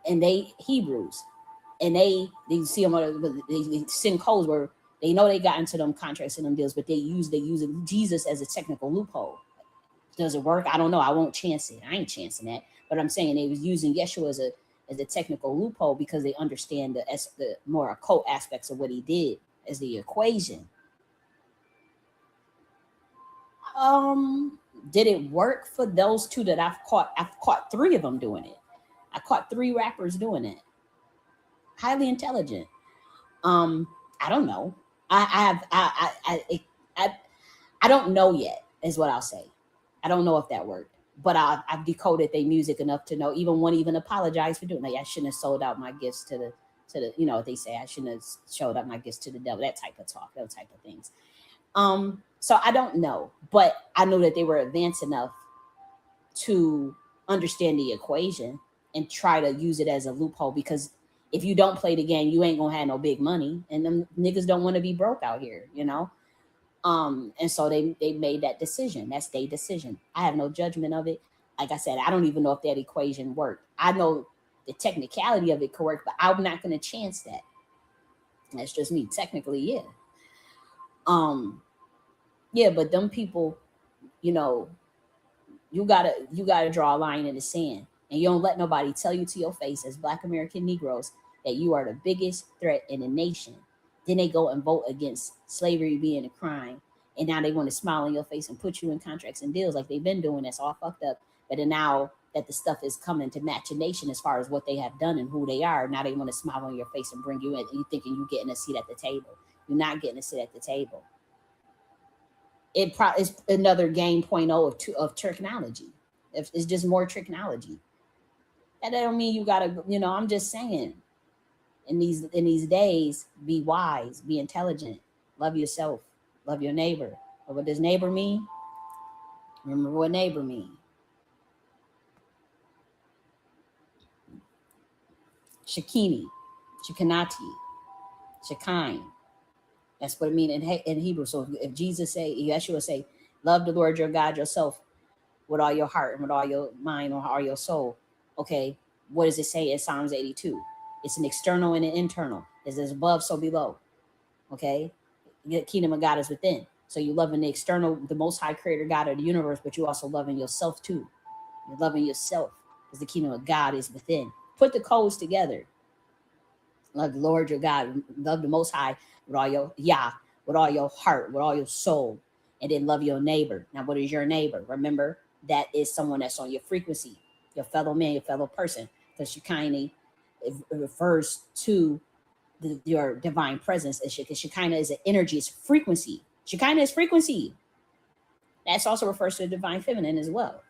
Speaker 2: and they Hebrews, and they see them. They send codes where they know they got into them contracts and them deals, but they use Jesus as a technical loophole. Does it work? I don't know. I won't chance it. I ain't chancing that. But I'm saying they was using Yeshua as a technical loophole because they understand the more occult aspects of what he did as the equation. Did it work for those two that I've caught? I've caught 3 of them doing it. I caught 3 rappers doing it. Highly intelligent. I don't know. I don't know yet, is what I'll say. I don't know if that worked, but I've decoded their music enough to know. Even one even apologized for doing it. Like, I shouldn't have sold out my gifts to the you know what they say. I shouldn't have showed up my gifts to the devil. That type of talk. Those type of things. So I don't know, but I know that they were advanced enough to understand the equation and try to use it as a loophole, because if you don't play the game, you ain't gonna have no big money, and them niggas don't want to be broke out here, you know. And so they made that decision. That's their decision. I have no judgment of it. Like I said, I don't even know if that equation worked. I know the technicality of it could work, but I'm not gonna chance that. That's just me. Technically, yeah. Yeah, but them people, you know, you gotta draw a line in the sand, and you don't let nobody tell you to your face as Black American Negroes that you are the biggest threat in the nation. Then they go and vote against slavery being a crime, and now they want to smile in your face and put you in contracts and deals like they've been doing. That's all fucked up. But then now that the stuff is coming to machination as far as what they have done and who they are, now they want to smile on your face and bring you in, and you thinking you getting a seat at the table. You're not getting a seat at the table. It is another game 0.0 of technology. It's just more technology. That don't mean you gotta, you know, I'm just saying, in these days, be wise, be intelligent, love yourself, love your neighbor. But what does neighbor mean? Remember what neighbor mean. Shekini, Shekinati, Shekin. That's what it means in Hebrew. So if Jesus say, Yeshua say, love the Lord your God yourself with all your heart and with all your mind or all your soul. Okay, what does it say in Psalms 82? It's an external and an internal. It's as above, so below. Okay, the kingdom of God is within. So you're loving the external, the most high creator God of the universe, but you're also loving yourself too. You're loving yourself because the kingdom of God is within. Put the codes together. Love the Lord your God, love the most high with all your with all your heart, with all your soul, and then love your neighbor. Now, what is your neighbor? Remember, that is someone that's on your frequency, your fellow man, your fellow person, because Shekinah, it refers to your divine presence. Shekinah is an energy, it's frequency. Shekinah is frequency. That also refers to the divine feminine as well.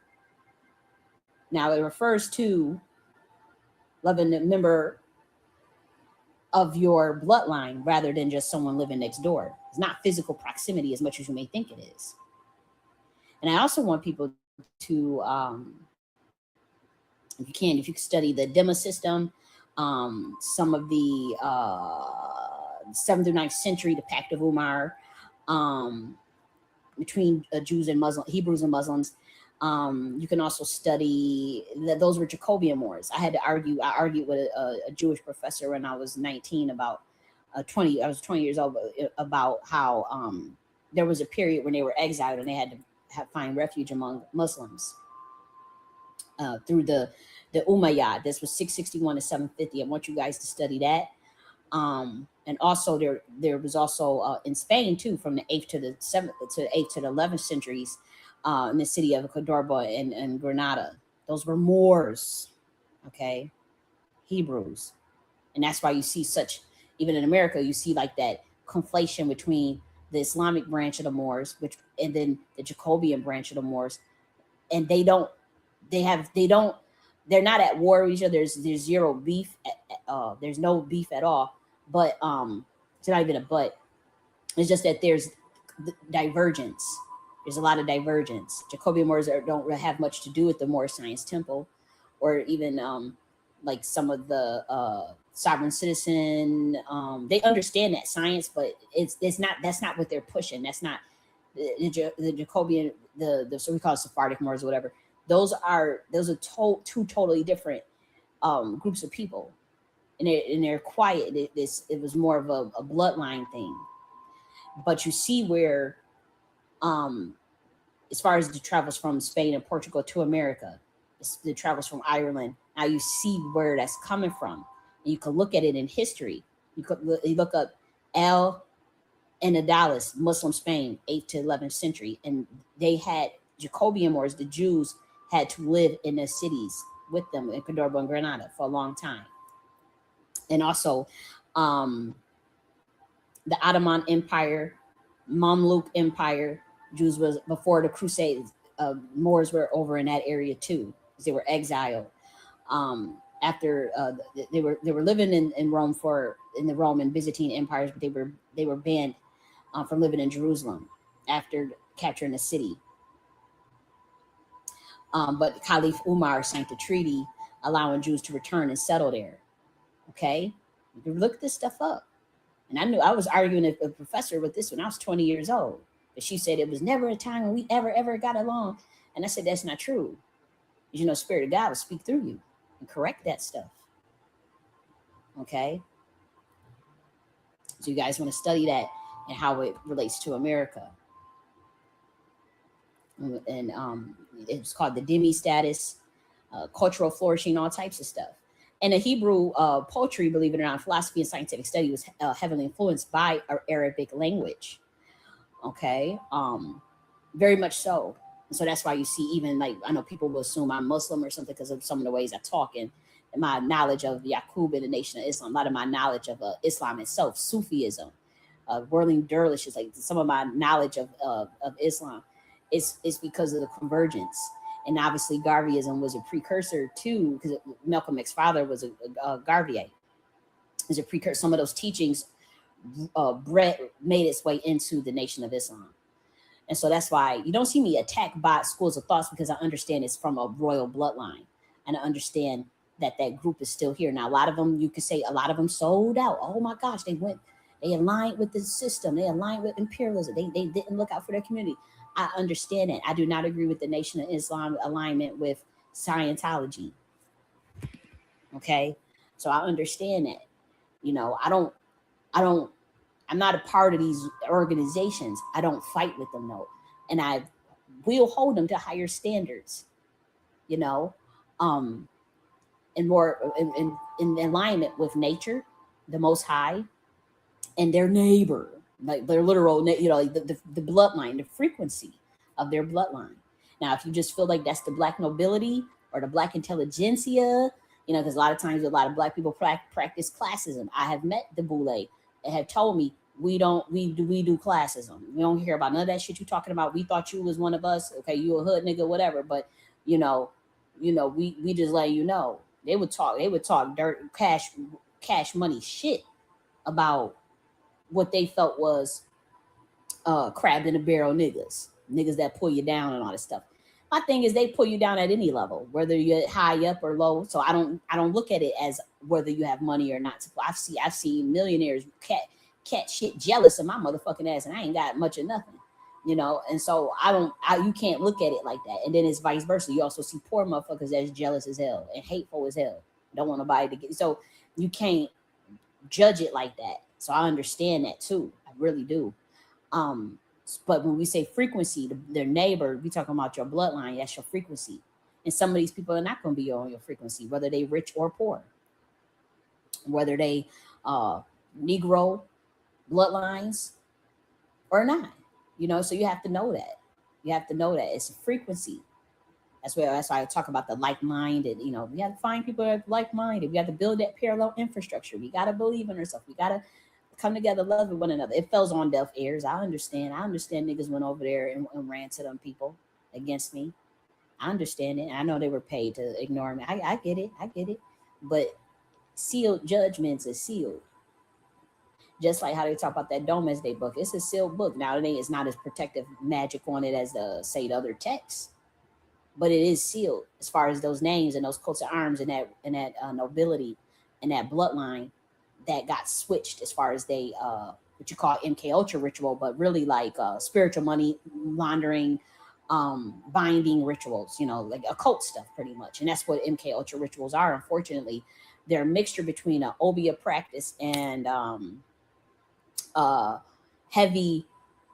Speaker 2: Now, it refers to loving the member of your bloodline rather than just someone living next door. It's not physical proximity as much as you may think it is. And I also want people to, if you can study the Dema system, some of the 7th through 9th century, the Pact of Umar, between Jews and Muslims, Hebrews and Muslims. You can also study those were Jacobean wars. I argued with a Jewish professor when I was 19 about I was 20 years old, about how there was a period when they were exiled and they had to find refuge among Muslims through the Umayyad. This was 661 to 750. I want you guys to study that. And also there was also in Spain too, from the 8th to the 7th to the 8th to the 11th centuries, in the city of Cordoba and Granada. Those were Moors, okay, Hebrews. And that's why you see such, even in America, you see like that conflation between the Islamic branch of the Moors, and then the Jacobean branch of the Moors. And they're not at war with each other. There's zero beef. There's no beef at all. But it's not even a but. It's just that there's divergence. There's a lot of divergence. Jacobean Moors don't really have much to do with the Moorish Science Temple, or even like some of the sovereign citizen. They understand that science, but it's not. That's not what they're pushing. That's not the Jacobean. The so we call it Sephardic Moors or whatever. Those are two totally different groups of people, and they're quiet. It was more of a bloodline thing. But you see where, as far as the travels from Spain and Portugal to America, the travels from Ireland Now you see where that's coming from. And you can look at it in history. You look up El Andalusia, Muslim Spain, 8th to 11th century, and they had Jacobian Moors, the Jews, had to live in the cities with them in Cordoba and Granada for a long time. And also, the Ottoman Empire, Mamluk Empire, Jews was before the Crusades. Moors were over in that area too, because they were exiled. After they were living in Rome in the Roman Byzantine empires, but they were banned from living in Jerusalem after capturing the city. But Caliph Umar signed a treaty allowing Jews to return and settle there. Okay, you can look this stuff up. And I was arguing with a professor with this when I was 20 years old. But she said it was never a time when we ever got along. And I said, that's not true. You know, Spirit of God will speak through you and correct that stuff. Okay. So you guys want to study that and how it relates to America. And it's called the Demi status, cultural flourishing, all types of stuff. And the Hebrew poetry, believe it or not, philosophy and scientific study was heavily influenced by Arabic language. Okay, very much so. And so that's why you see, even like, I know people will assume I'm Muslim or something because of some of the ways I talk and my knowledge of Yaqub and the Nation of Islam. A lot of my knowledge of Islam itself, Sufism, whirling dervishes, like some of my knowledge of Islam is because of the convergence. And obviously Garveyism was a precursor to, because Malcolm X's father was a Garveyite. Is a precursor. Some of those teachings made its way into the Nation of Islam. And so that's why you don't see me attack by schools of thoughts, because I understand it's from a royal bloodline. And I understand that group is still here. Now, a lot of them, you could say a lot of them sold out. Oh my gosh, they aligned with the system. They aligned with imperialism. They didn't look out for their community. I understand that. I do not agree with the Nation of Islam alignment with Scientology. Okay. So I understand that. You know, I'm not a part of these organizations. I don't fight with them though. And I will hold them to higher standards, you know, and more in alignment with nature, the Most High, and their neighbor, like their literal, you know, the bloodline, the frequency of their bloodline. Now, if you just feel like that's the Black nobility or the Black intelligentsia, you know, because a lot of times a lot of Black people practice classism. I have met the Boule and have told me we do classism. We don't hear about none of that shit you talking about. We thought you was one of us. Okay, you a hood nigga, whatever. But we just let you know. They would talk dirt, cash money shit about what they felt was crab in a barrel niggas that pull you down and all this stuff. My thing is they pull you down at any level, whether you're high up or low. So I don't look at it as whether you have money or not. I've seen millionaires cat shit jealous of my motherfucking ass, and I ain't got much of nothing, you know. And so you can't look at it like that. And then it's vice versa. You also see poor motherfuckers that's jealous as hell and hateful as hell. Don't want nobody to get. So you can't judge it like that. So I understand that too. I really do. But when we say frequency, their neighbor, we talking about your bloodline. That's your frequency. And some of these people are not going to be on your frequency, whether they rich or poor, whether they Negro bloodlines or not. You know, so you have to know that. You have to know that it's a frequency. That's why I talk about the like-minded. You know, we have to find people that are like-minded. We have to build that parallel infrastructure. We got to believe in ourselves. We got to come together, love one another. It falls on deaf ears. I understand niggas went over there and ran to them people against me. I understand it. I know they were paid to ignore me. I get it. But sealed judgments is sealed. Just like how they talk about that Domesday book. It's a sealed book. Now, it's not as protective magic on it as the other texts. But it is sealed as far as those names and those coats of arms and that nobility and that bloodline that got switched as far as they what you call MK Ultra ritual, but really like spiritual money laundering, binding rituals, you know, like occult stuff pretty much. And that's what MK Ultra rituals are. Unfortunately, they're a mixture between an obeah practice and heavy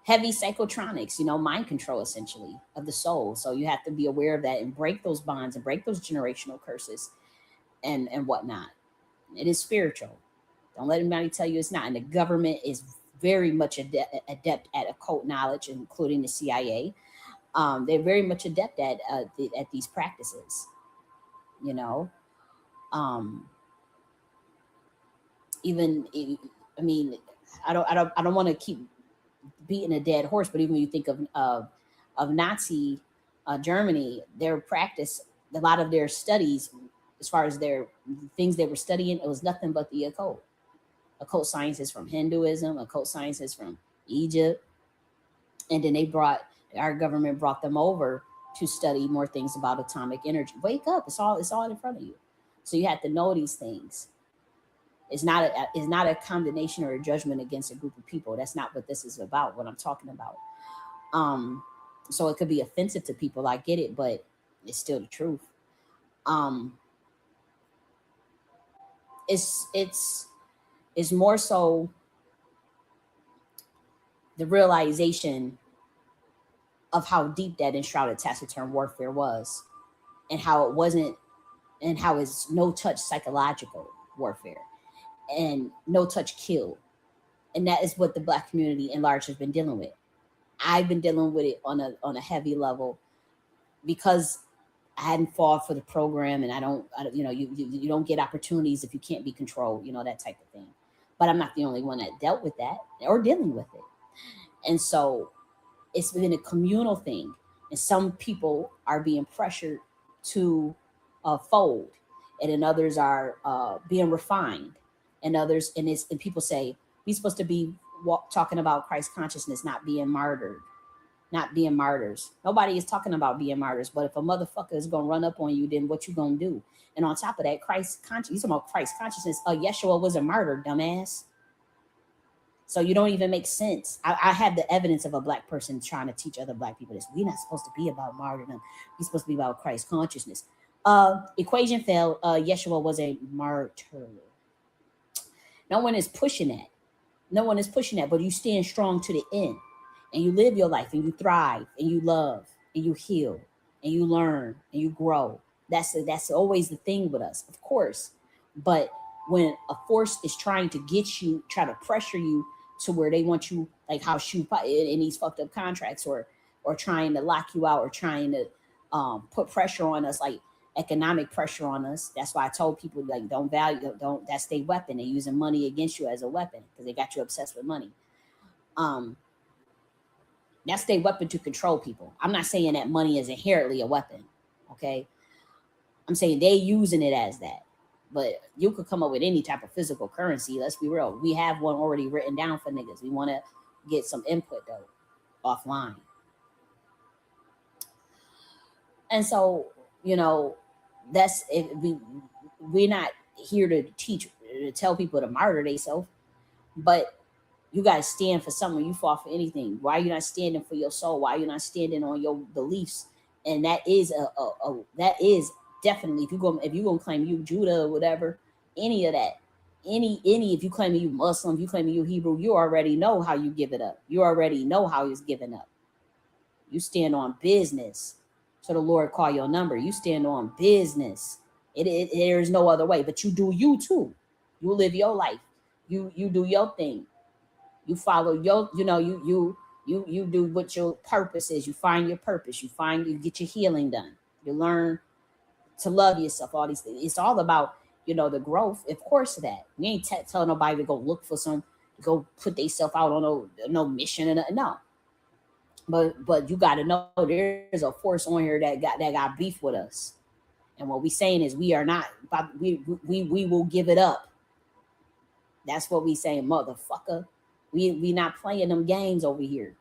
Speaker 2: psychotronics, you know, mind control essentially of the soul. So you have to be aware of that and break those bonds and break those generational curses and whatnot. It is spiritual. Don't let anybody tell you it's not. And the government is very much adept at occult knowledge, including the CIA. They're very much adept at these practices. You know, um, even I mean, I don't want to keep beating a dead horse, but even when you think of Nazi Germany, their practice, a lot of their studies, as far as their things they were studying, it was nothing but the occult. Occult sciences from Hinduism, occult sciences from Egypt, and then our government brought them over to study more things about atomic energy. Wake up! It's all in front of you. So you have to know these things. It's not a condemnation or a judgment against a group of people. That's not what this is about. What I'm talking about. So it could be offensive to people. I get it, but it's still the truth. It's more so the realization of how deep that enshrouded taciturn warfare was, and how it wasn't, and how it's no touch psychological warfare and no touch kill. And that is what the Black community in large has been dealing with. I've been dealing with it on a heavy level because I hadn't fought for the program, and you don't get opportunities if you can't be controlled, that type of thing. But I'm not the only one that dealt with that or dealing with it. And so it's been a communal thing, and some people are being pressured to fold, and then others are being refined, and people say we're supposed to be talking about Christ consciousness, not being martyred, not being martyrs. Nobody is talking about being martyrs, but if a motherfucker is gonna run up on you, then what you gonna do? And on top of that, Christ consciousness. You talking about Christ consciousness? Yeshua was a martyr, dumbass. So you don't even make sense. I have the evidence of a Black person trying to teach other Black people this. We're not supposed to be about martyrdom. We're supposed to be about Christ consciousness. Equation failed. Yeshua was a martyr. No one is pushing that. No one is pushing that, but you stand strong to the end, and you live your life, and you thrive, and you love, and you heal, and you learn, and you grow. That's always the thing with us, of course. But when a force is trying to try to pressure you to where they want you, like how in these fucked up contracts, or trying to lock you out, or trying to put pressure on us, like economic pressure on us. That's why I told people, like, that's their weapon. They're using money against you as a weapon because they got you obsessed with money. That's their weapon to control people. I'm not saying that money is inherently a weapon, okay? I'm saying they using it as that. But you could come up with any type of physical currency. Let's be real. We have one already written down for niggas. We want to get some input, though, offline. And so, that's it. We're not here to tell people to martyr themselves, but you got to stand for something. You fought for anything. Why are you not standing for your soul? Why are you not standing on your beliefs? And that is that is definitely, if you're gonna claim you Judah or whatever, any of that, if you claim you Muslim, if you claim you Hebrew, you already know how you give it up. You already know how it's given up. You stand on business. So the Lord call your number. You stand on business. There is no other way. But you do you too. You live your life. You do your thing. You follow your, you do what your purpose is. You find your purpose. You get your healing done. You learn to love yourself, all these things. It's all about, the growth, of course, that. We ain't telling nobody to go look for to go put themselves out on no mission. And no. But you got to know there's a force on here that got beef with us. And what we saying is we are not, we will give it up. That's what we saying, motherfucker. We not playing them games over here.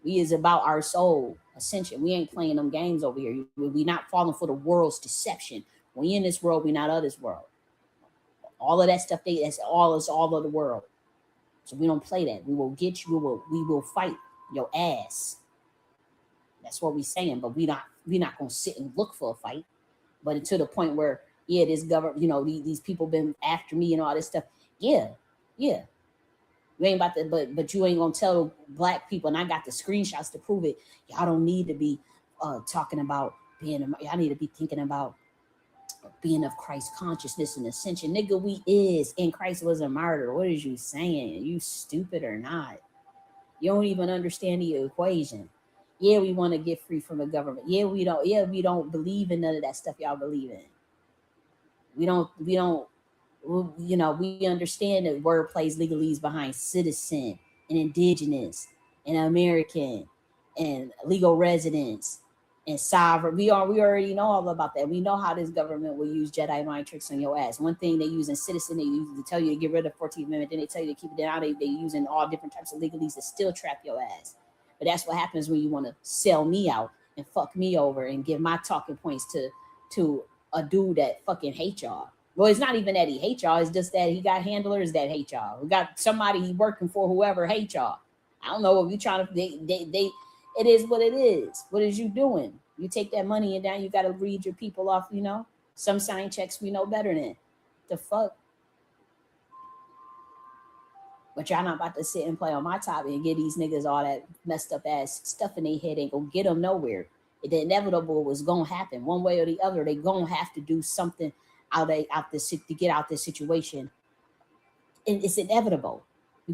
Speaker 2: We is about our soul ascension. We ain't playing them games over here. We not falling for the world's deception. We in this world, we not of this world. All of that stuff, that's all of the world. So we don't play that. We will get you. We will fight your ass. That's what we saying. But we not gonna sit and look for a fight. But to the point where, this government, these people been after me and all this stuff. Yeah. You ain't about to, but you ain't gonna tell Black people, and I got the screenshots to prove it. Y'all don't need to be talking about y'all need to be thinking about being of Christ consciousness and ascension. Nigga, we is, and Christ was a martyr. What is you saying? You stupid or not? You don't even understand the equation. Yeah, we want to get free from the government. Yeah, we don't. Yeah, we don't believe in none of that stuff y'all believe in. We don't. We understand that word plays legalese behind citizen and indigenous and American and legal residents and sovereign. We already know all about that. We know how this government will use Jedi mind tricks on your ass. One thing they use in citizen, they use to tell you to get rid of the 14th Amendment. Then they tell you to keep it down. They using all different types of legalese to still trap your ass. But that's what happens when you want to sell me out and fuck me over and give my talking points to a dude that fucking hate y'all. Well, it's not even that he hates y'all. It's just that he got handlers that hate y'all. We got somebody he working for, whoever hate y'all. I don't know if you trying to. They. It is what it is. What is you doing? You take that money and now you got to read your people off. Some sign checks we know better than the fuck. But y'all not about to sit and play on my topic and give these niggas all that messed up ass stuff in their head. Ain't gonna get them nowhere. The inevitable was gonna happen one way or the other. They gonna have to do something to get out this situation. And it's inevitable.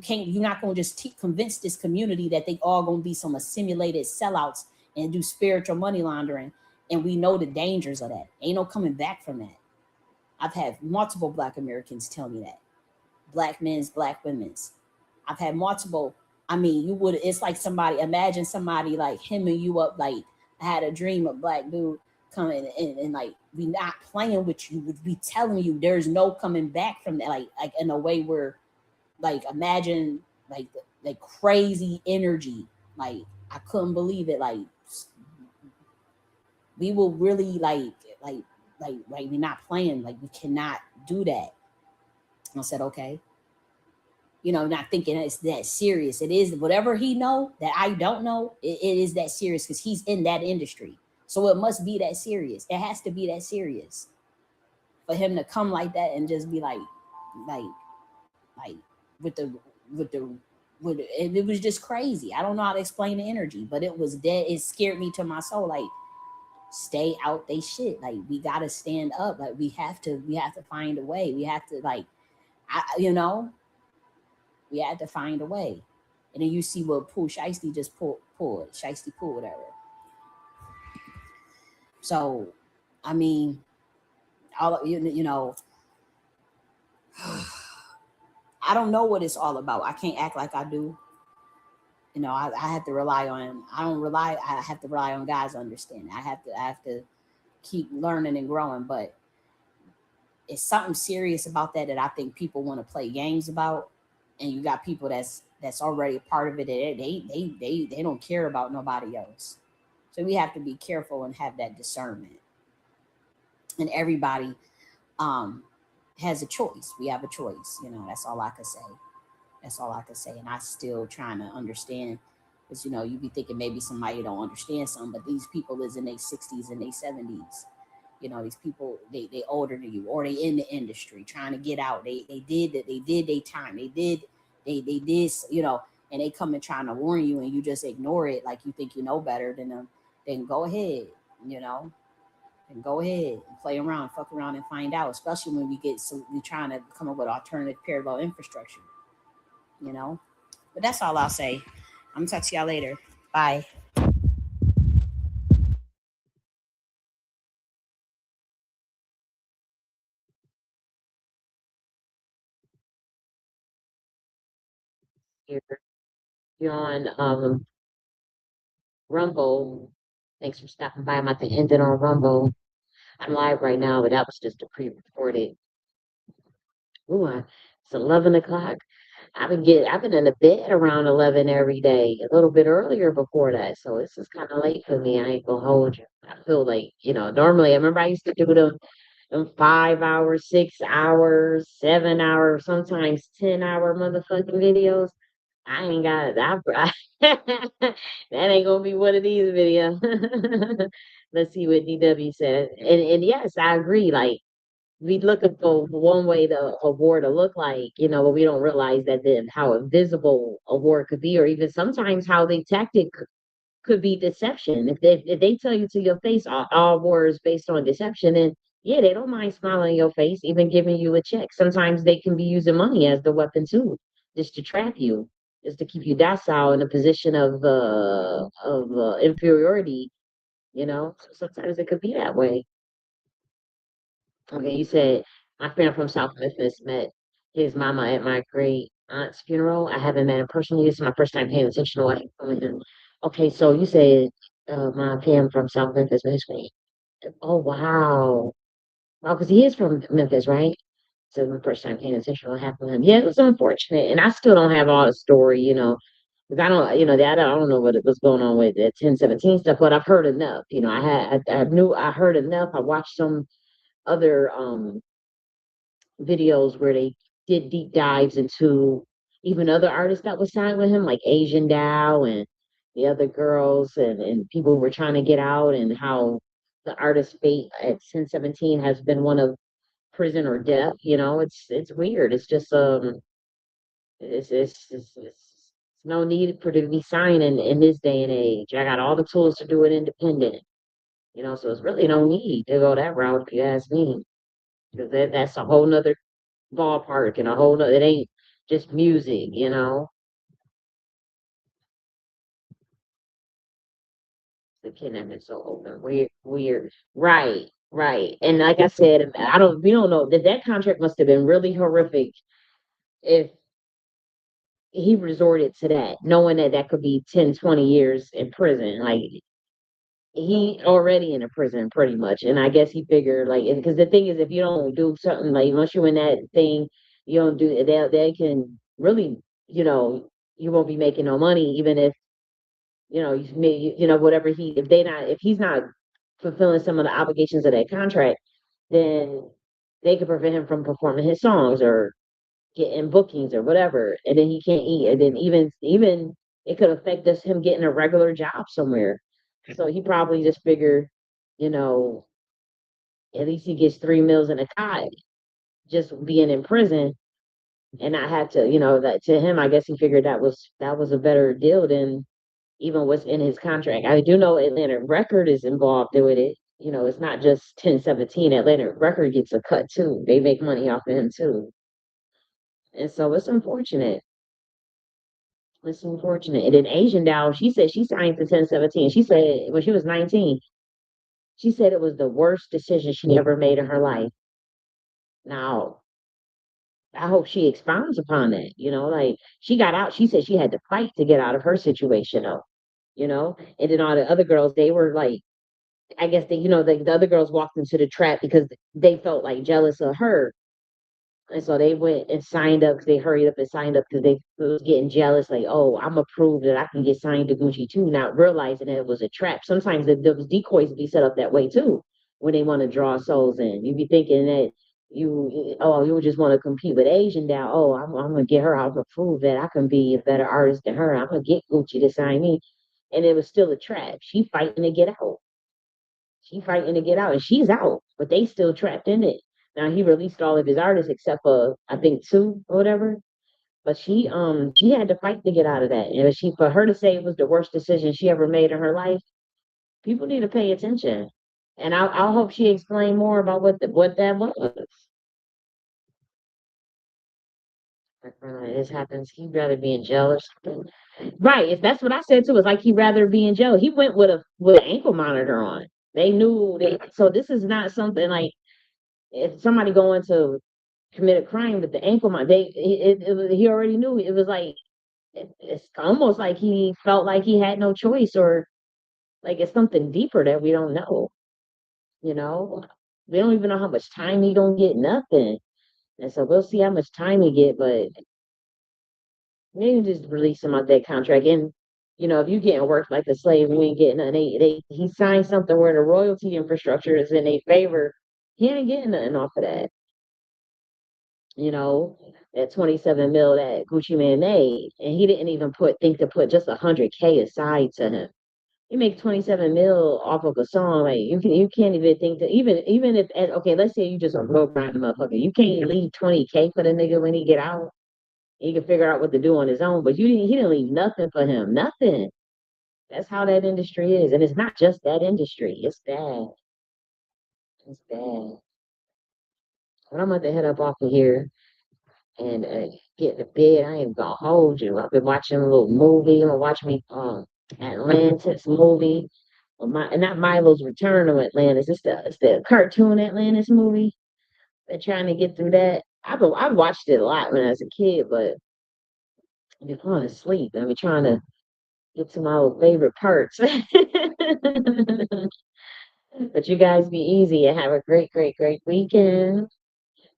Speaker 2: You're not gonna just convince this community that they all gonna be some assimilated sellouts and do spiritual money laundering. And we know the dangers of that. Ain't no coming back from that. I've had multiple Black Americans tell me that. Black men's, Black women's. I've had multiple. I mean, it's like imagine somebody like hemming you up. Like, I had a dream of Black dude coming and like, we not playing with you, we telling you there's no coming back from that. Like in a way where, like, imagine like crazy energy. Like, I couldn't believe it. Like, we will really like we're not playing. Like, we cannot do that. I said, okay. Not thinking it's that serious. It is whatever he know that I don't know. It is that serious because he's in that industry. So it must be that serious. It has to be that serious for him to come like that and just be like it was just crazy. I don't know how to explain the energy, but it was dead. It scared me to my soul. Like, stay out they shit. Like, we gotta stand up. Like, we have to find a way. We have to we had to find a way. And then you see what Pooh Shiesty just pulled, Shiesty Pooh, whatever. So, I mean, all I don't know what it's all about. I can't act like I do. I have to rely on. I have to rely on God's understanding. I have to keep learning and growing. But it's something serious about that I think people want to play games about. And you got people that's already a part of it. They don't care about nobody else. So we have to be careful and have that discernment. And everybody has a choice. We have a choice. That's all I could say. That's all I could say. And I still trying to understand, because you be thinking maybe somebody don't understand something, but these people is in their 60s and their 70s. These people, they older than you, or they in the industry trying to get out. They did their time. They did, and they come and trying to warn you, and you just ignore it like you think you know better than them. Then go ahead, and go ahead and play around, fuck around, and find out. Especially when we trying to come up with alternative parallel infrastructure. But that's all I'll say. I'm gonna talk to y'all later. Bye.
Speaker 1: You're on Rumble. Thanks for stopping by. I'm about to end it on Rumble. I'm live right now, but that was just a pre-recorded. It's 11 o'clock. I've been in the bed around 11 every day, a little bit earlier before that. So this is kind of late for me. I ain't gonna hold you. I feel like, normally I remember I used to do them 5 hours, 6 hours, 7 hours, sometimes 10-hour motherfucking videos. I ain't got it. That ain't gonna be one of these videos. Let's see what DW said. And yes, I agree. Like, we looking for one way a war to look like, but we don't realize that then how invisible a war could be, or even sometimes how the tactic could be deception. If they tell you to your face all war is based on deception, then Yeah, they don't mind smiling in your face, even giving you a check. Sometimes they can be using money as the weapon too, just to trap you, just to keep you docile in a position of inferiority. You know, so sometimes it could be that way. Okay, you said my friend from South Memphis met his mama at my great aunt's funeral. I haven't met him personally. This is my first time paying attention to what happened with him. Okay, so you said my friend from South Memphis met his great. Oh wow. Well, because he is from Memphis, right? So the first time paying attention to what happened to him. Yeah, it was unfortunate. And I still don't have all the story, because I don't, that I don't know what it was going on with the 1017 stuff, but I've heard enough. I heard enough. I watched some other videos where they did deep dives into even other artists that was signed with him, like Asian Dow and the other girls, and people were trying to get out, and how the artist's fate at 1017 has been one of prison or death. It's weird. It's just it's no need for to be signing in this day and age. I got all the tools to do it independent. So it's really no need to go that route if you ask me. Because that's a whole nother ballpark and a whole nother, it ain't just music. The kidnapping is so open. Weird. Right, right. And like I said, we don't know that contract must have been really horrific if he resorted to that, knowing that that could be 10, 20 years in prison. Like, he already in a prison pretty much. And I guess he figured, like, because the thing is, if you don't do something, like, once you're in that thing, you don't do, they can really, you won't be making no money, even if, whatever if he's not fulfilling some of the obligations of that contract, then they could prevent him from performing his songs or getting bookings or whatever, and then he can't eat, and then even it could affect him getting a regular job somewhere. So he probably just figured, you know, at least he gets 3 meals and a cot just being in prison and not have to, that to him, I guess he figured that was a better deal than even what's in his contract. I do know Atlantic Record is involved with it. It's not just 1017. Atlantic Record gets a cut too. They make money off of him too. And so it's unfortunate. It's unfortunate. And then Asian Doll, she said she signed for 1017. She said when she was 19, she said it was the worst decision she ever made in her life. Now, I hope she expounds upon that. Like, she got out, she said she had to fight to get out of her situation though, and then all the other girls, they were like, I guess the other girls walked into the trap because they felt like jealous of her. And so they went and signed up because they hurried up and signed up because they was getting jealous, like, oh, I'm gonna prove that I can get signed to Gucci too, not realizing that it was a trap. Sometimes those decoys be set up that way too, when they want to draw souls in. You be thinking that you just want to compete with Asian down. Oh, I'm gonna get her. I'm gonna prove that I can be a better artist than her. I'm gonna get Gucci to sign me, and it was still a trap. She fighting to get out. She fighting to get out, and she's out, but they still trapped in it. Now he released all of his artists except for I think two or whatever. But she had to fight to get out of that. And for her to say it was the worst decision she ever made in her life, people need to pay attention. And I hope she explained more about what that was. This happens. He'd rather be in jail or something. Right. If that's what I said too, it's like he'd rather be in jail. He went with an ankle monitor on. They knew so this is not something like if somebody going to commit a crime with the ankle monitor, he already knew. It was like it's almost like he felt like he had no choice, or like it's something deeper that we don't know. You know, we don't even know how much time he gonna get. Nothing. And so we'll see how much time he get, but maybe just release him out that contract. And if you getting worked like a slave, you ain't getting nothing. He signed something where the royalty infrastructure is in a favor. He ain't getting nothing off of that. That 27 mil that Gucci Man made, and he didn't even think to put just 100K aside to him. You make 27 mil off of a song, like you can't even think to even if okay, let's say you just a broke grind motherfucker, you can't leave 20K for the nigga when he get out. He can figure out what to do on his own, but he didn't leave nothing for him, nothing. That's how that industry is, and it's not just that industry. It's bad. It's bad. But I'm about to head up off of here and get to bed. I ain't gonna hold you. I've been watching a little movie. I'm gonna watch me Atlantis movie. Well, not Milo's Return of Atlantis. It's the cartoon Atlantis movie. Been trying to get through that. I've watched it a lot when I was a kid, but I've been falling asleep. I've been trying to get to my old favorite parts. But you guys be easy and have a great, great, great weekend.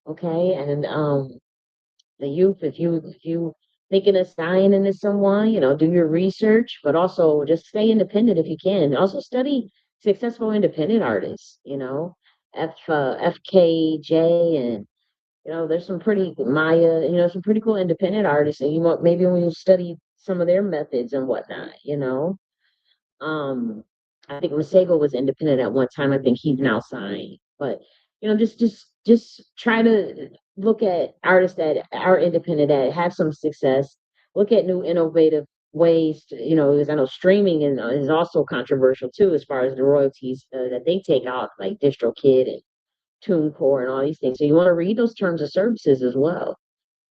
Speaker 1: Okay. And the youth, if you thinking of signing into someone, do your research, but also just stay independent if you can. Also study successful independent artists, FKJ, and there's some pretty Maya, some pretty cool independent artists, and maybe when you study some of their methods and whatnot. Um, I think Masego was independent at one time. I think he's now signed. But just try to look at artists that are independent that have some success. Look at new innovative ways to, because I know streaming is also controversial too, as far as the royalties that they take out, like DistroKid and TuneCore and all these things. So you want to read those terms of services as well,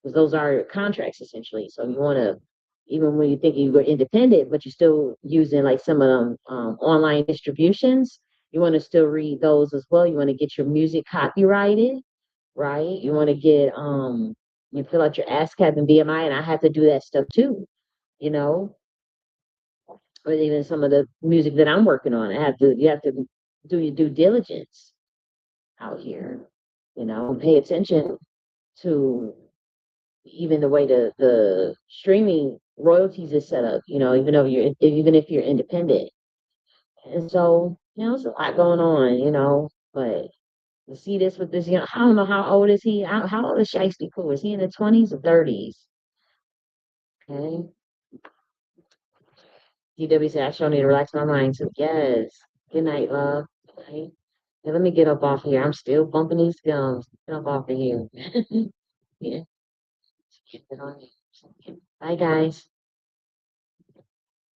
Speaker 1: because those are contracts essentially. So you want to, even when you think you're independent, but you're still using like some of them online distributions, you want to still read those as well. You want to get your music copyrighted, right? You want to get you fill out your ASCAP and BMI, and I have to do that stuff too, you know, or even some of the music that I'm working on. You have to do your due diligence out here, and pay attention to even the way the streaming royalties is set up, even if you're independent. And so, there's a lot going on, but you see this with this, I don't know how old is he? How old is Shiesty Pooh? Is he in the 20s or 30s? Okay. DW said, I sure need to relax my mind too. Yes. Good night, love. Okay. Now, let me get up off here. I'm still bumping these gums. Get up off of here. Yeah. Bye, guys.